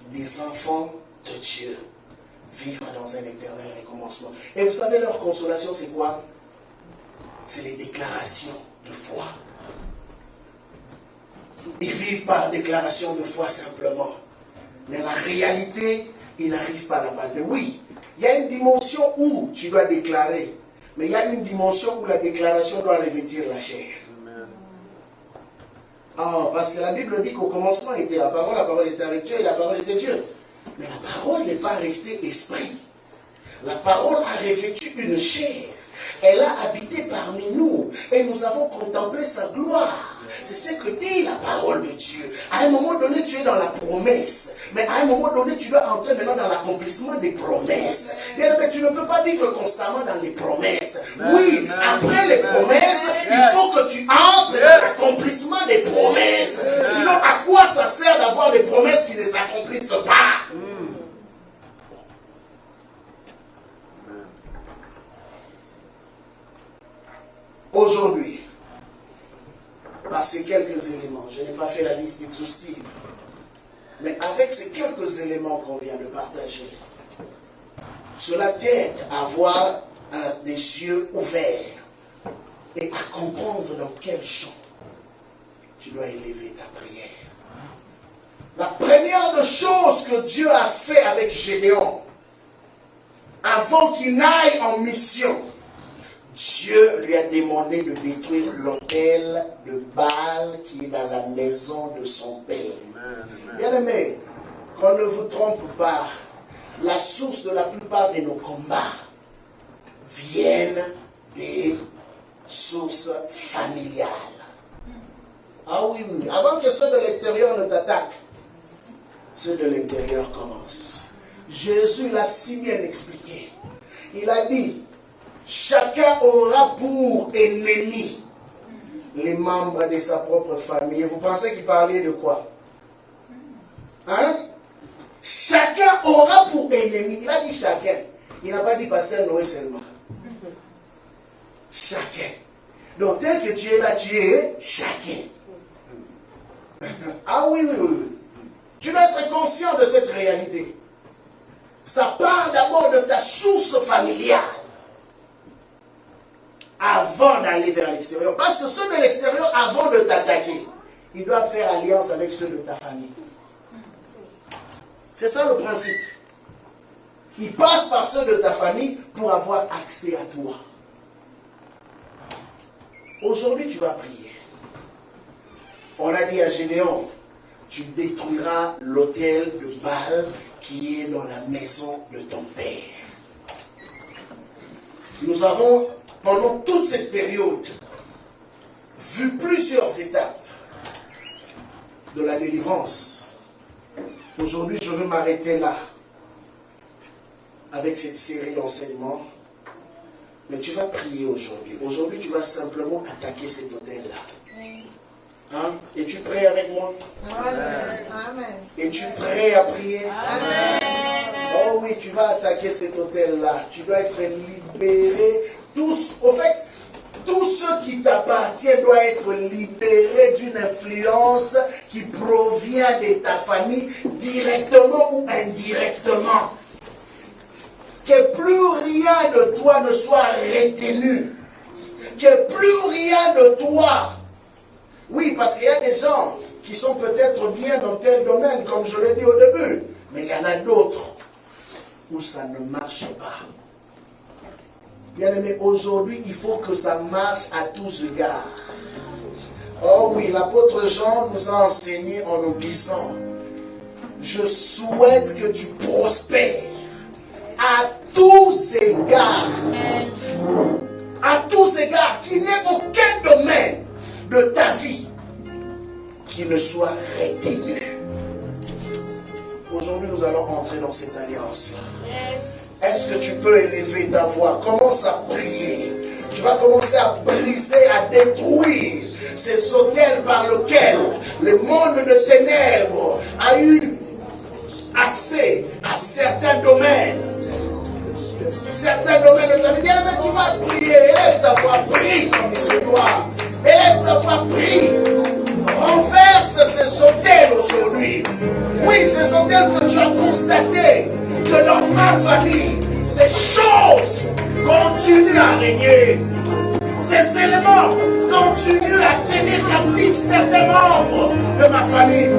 des enfants de Dieu vivre dans un éternel recommencement. Et vous savez, leur consolation, c'est quoi? C'est les déclarations de foi. Ils vivent par déclaration de foi simplement. Mais la réalité, ils n'arrivent pas à la palper. Oui, il y a une dimension où tu dois déclarer. Mais il y a une dimension où la déclaration doit revêtir la chair. Ah, parce que la Bible dit qu'au commencement était la parole était avec Dieu et la parole était Dieu. Mais la parole n'est pas restée esprit. La parole a revêtu une chair. Elle a habité parmi nous et nous avons contemplé sa gloire. C'est ce que dit la parole de Dieu. À un moment donné, tu es dans la promesse. Mais à un moment donné, tu dois entrer maintenant dans l'accomplissement des promesses. Mais tu ne peux pas vivre constamment dans les promesses. Oui, après les promesses, il faut que tu entres dans l'accomplissement des promesses. Sinon, à quoi ça sert d'avoir des promesses qui ne s'accomplissent pas? Aujourd'hui, par ces quelques éléments, je n'ai pas fait la liste exhaustive, mais avec ces quelques éléments qu'on vient de partager, cela t'aide à avoir des yeux ouverts et à comprendre dans quel champ tu dois élever ta prière. La première des choses que Dieu a fait avec Gédéon, avant qu'il n'aille en mission, Dieu lui a demandé de détruire l'autel de Baal qui est dans la maison de son père. Bien-aimé, qu'on ne vous trompe pas, la source de la plupart de nos combats viennent des sources familiales. Ah oui, oui. Avant que ceux de l'extérieur ne t'attaquent, ceux de l'intérieur commencent. Jésus l'a si bien expliqué. Il a dit, chacun aura pour ennemi les membres de sa propre famille. Et vous pensez qu'il parlait de quoi? Hein? Chacun aura pour ennemi. Il a dit chacun. Il n'a pas dit pasteur Noé seulement. Chacun. Donc tel que tu es là, tu es chacun. Ah oui, oui, oui. Tu dois être conscient. conscient de cette réalité. Ça part d'abord de ta source familiale avant d'aller vers l'extérieur. Parce que ceux de l'extérieur, avant de t'attaquer, ils doivent faire alliance avec ceux de ta famille. C'est ça le principe. Ils passent par ceux de ta famille pour avoir accès à toi. Aujourd'hui, tu vas prier. On a dit à Gédéon, tu détruiras l'autel de Baal qui est dans la maison de ton père. Nous avons, pendant toute cette période, vu plusieurs étapes de la délivrance. Aujourd'hui, je veux m'arrêter là, avec cette série d'enseignements. Mais tu vas prier aujourd'hui. Aujourd'hui, tu vas simplement attaquer cet autel-là. Hein? Es-tu prêt avec moi? Amen. Es-tu prêt à prier? Amen. Oh oui, tu vas attaquer cet autel-là. Tu dois être libéré. Tous, au fait, tout ce qui t'appartient doit être libéré d'une influence qui provient de ta famille, directement ou indirectement. Que plus rien de toi ne soit retenu. Que plus rien de toi. Oui, parce qu'il y a des gens qui sont peut-être bien dans tel domaine, comme je l'ai dit au début. Mais il y en a d'autres où ça ne marche pas. Bien aimé, aujourd'hui, il faut que ça marche à tous égards. Oh oui, l'apôtre Jean nous a enseigné en nous disant, je souhaite que tu prospères à tous égards. À tous égards, qu'il n'y ait aucun domaine de ta vie qui ne soit retenu. Aujourd'hui, nous allons entrer dans cette alliance. Est-ce que tu peux élever ta voix? Commence à prier. Tu vas commencer à briser, à détruire ces autels par lesquels le monde de ténèbres a eu accès à certains domaines. Certains domaines de ta vie. Bien, mais tu vas prier. Élève ta voix, prie comme il se doit. Élève ta voix, prie. Renverse ces autels aujourd'hui. Oui, ces autels que tu as constatés que dans ma famille, ces choses continuent à régner. Ces éléments continuent à tenir captifs certains membres de ma famille.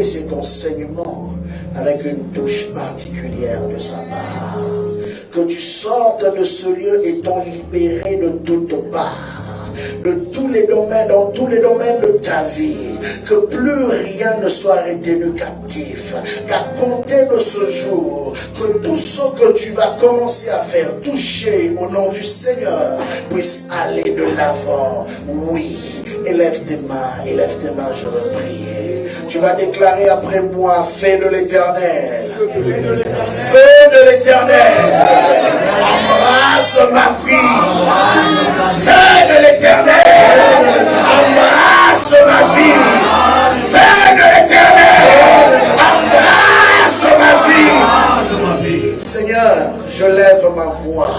Cet enseignement avec une touche particulière de sa part. Que tu sortes de ce lieu étant libéré de toutes parts, de tous les domaines, dans tous les domaines de ta vie, que plus rien ne soit retenu captif, qu'à compter de ce jour, que tout ce que tu vas commencer à faire toucher au nom du Seigneur puisse aller de l'avant. Oui, élève tes mains, je veux prier. Tu vas déclarer après moi, feu de l'Éternel. Feu de l'Éternel. Embrasse ma vie. Feu de l'Éternel. Embrasse ma vie. Feu de l'Éternel. Embrasse ma vie. Seigneur, je lève ma voix.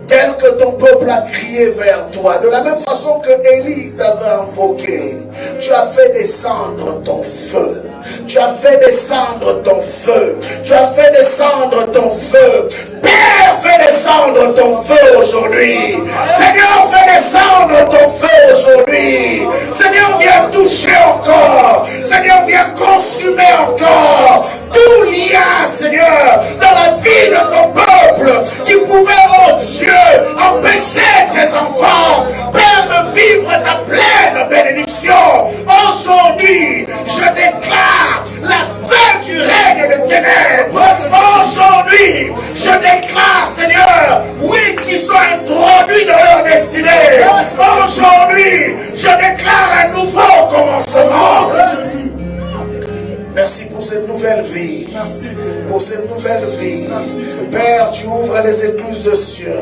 Tel que ton peuple a crié vers toi, de la même façon que Élie t'avait invoqué, tu as fait descendre ton feu. Tu as fait descendre ton feu. Tu as fait descendre ton feu. Père, fais descendre ton feu aujourd'hui. Seigneur, fais descendre ton feu aujourd'hui. Seigneur, viens toucher encore. Seigneur, viens consumer encore tout lien, Seigneur, dans la vie de ton peuple qui pouvait, oh Dieu, empêcher tes enfants, Père, de vivre ta pleine bénédiction. Aujourd'hui, je déclare la fin du règne de ténèbres. Aujourd'hui, je déclare, Seigneur, oui, qu'ils soient introduits dans leur destinée. Aujourd'hui, je déclare un nouveau commencement. Merci pour cette nouvelle vie. Pour cette nouvelle vie. Père, tu ouvres les écluses de cieux.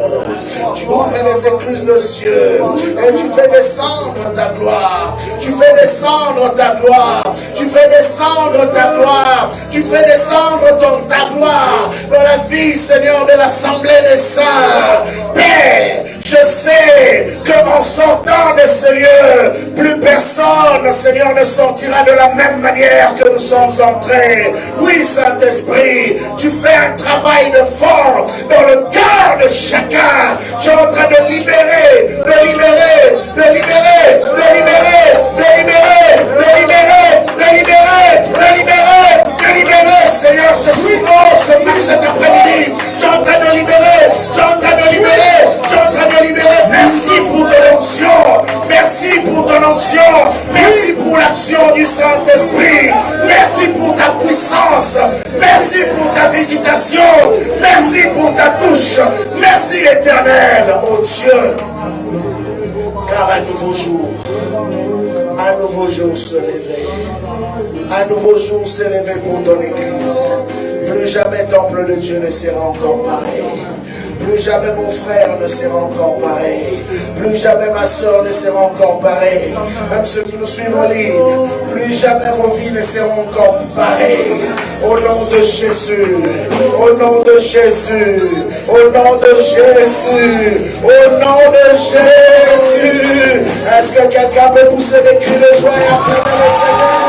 Tu ouvres les écluses de cieux. Et tu fais descendre ta gloire. Tu fais descendre ta gloire. Tu fais descendre ta gloire. Tu fais descendre ta gloire dans la vie, Seigneur, de l'assemblée des saints. Père, je sais qu'en sortant de ce lieu, plus personne, Seigneur, ne sortira de la même manière que nous sommes entrés. Oui, Saint-Esprit, tu fais un travail de fort dans le cœur de chacun. Tu es en train de libérer, de libérer, de libérer, de libérer, de libérer, de libérer, de libérer, de libérer, de libérer, Seigneur, cet après-midi. Tu es en train de libérer, tu es en train de libérer, tu es en train de libérer. Merci pour ton onction. Merci pour ton onction. Merci pour l'action du Saint-Esprit. Merci pour ta puissance. Merci pour ta visitation. Merci pour ta touche. Merci Éternel, oh Dieu. Car un nouveau jour se lever. Un nouveau jour se lever pour ton Église. Plus jamais temple de Dieu ne sera encore pareil. Plus jamais mon frère ne sera encore pareil. Plus jamais ma soeur ne sera encore pareil. Même ceux qui nous suivent en ligne, plus jamais vos vies ne seront encore pareilles. Au nom de Jésus, au nom de Jésus, au nom de Jésus, au nom de Jésus. Est-ce que quelqu'un peut pousser des cris de joie et acclamer le Seigneur?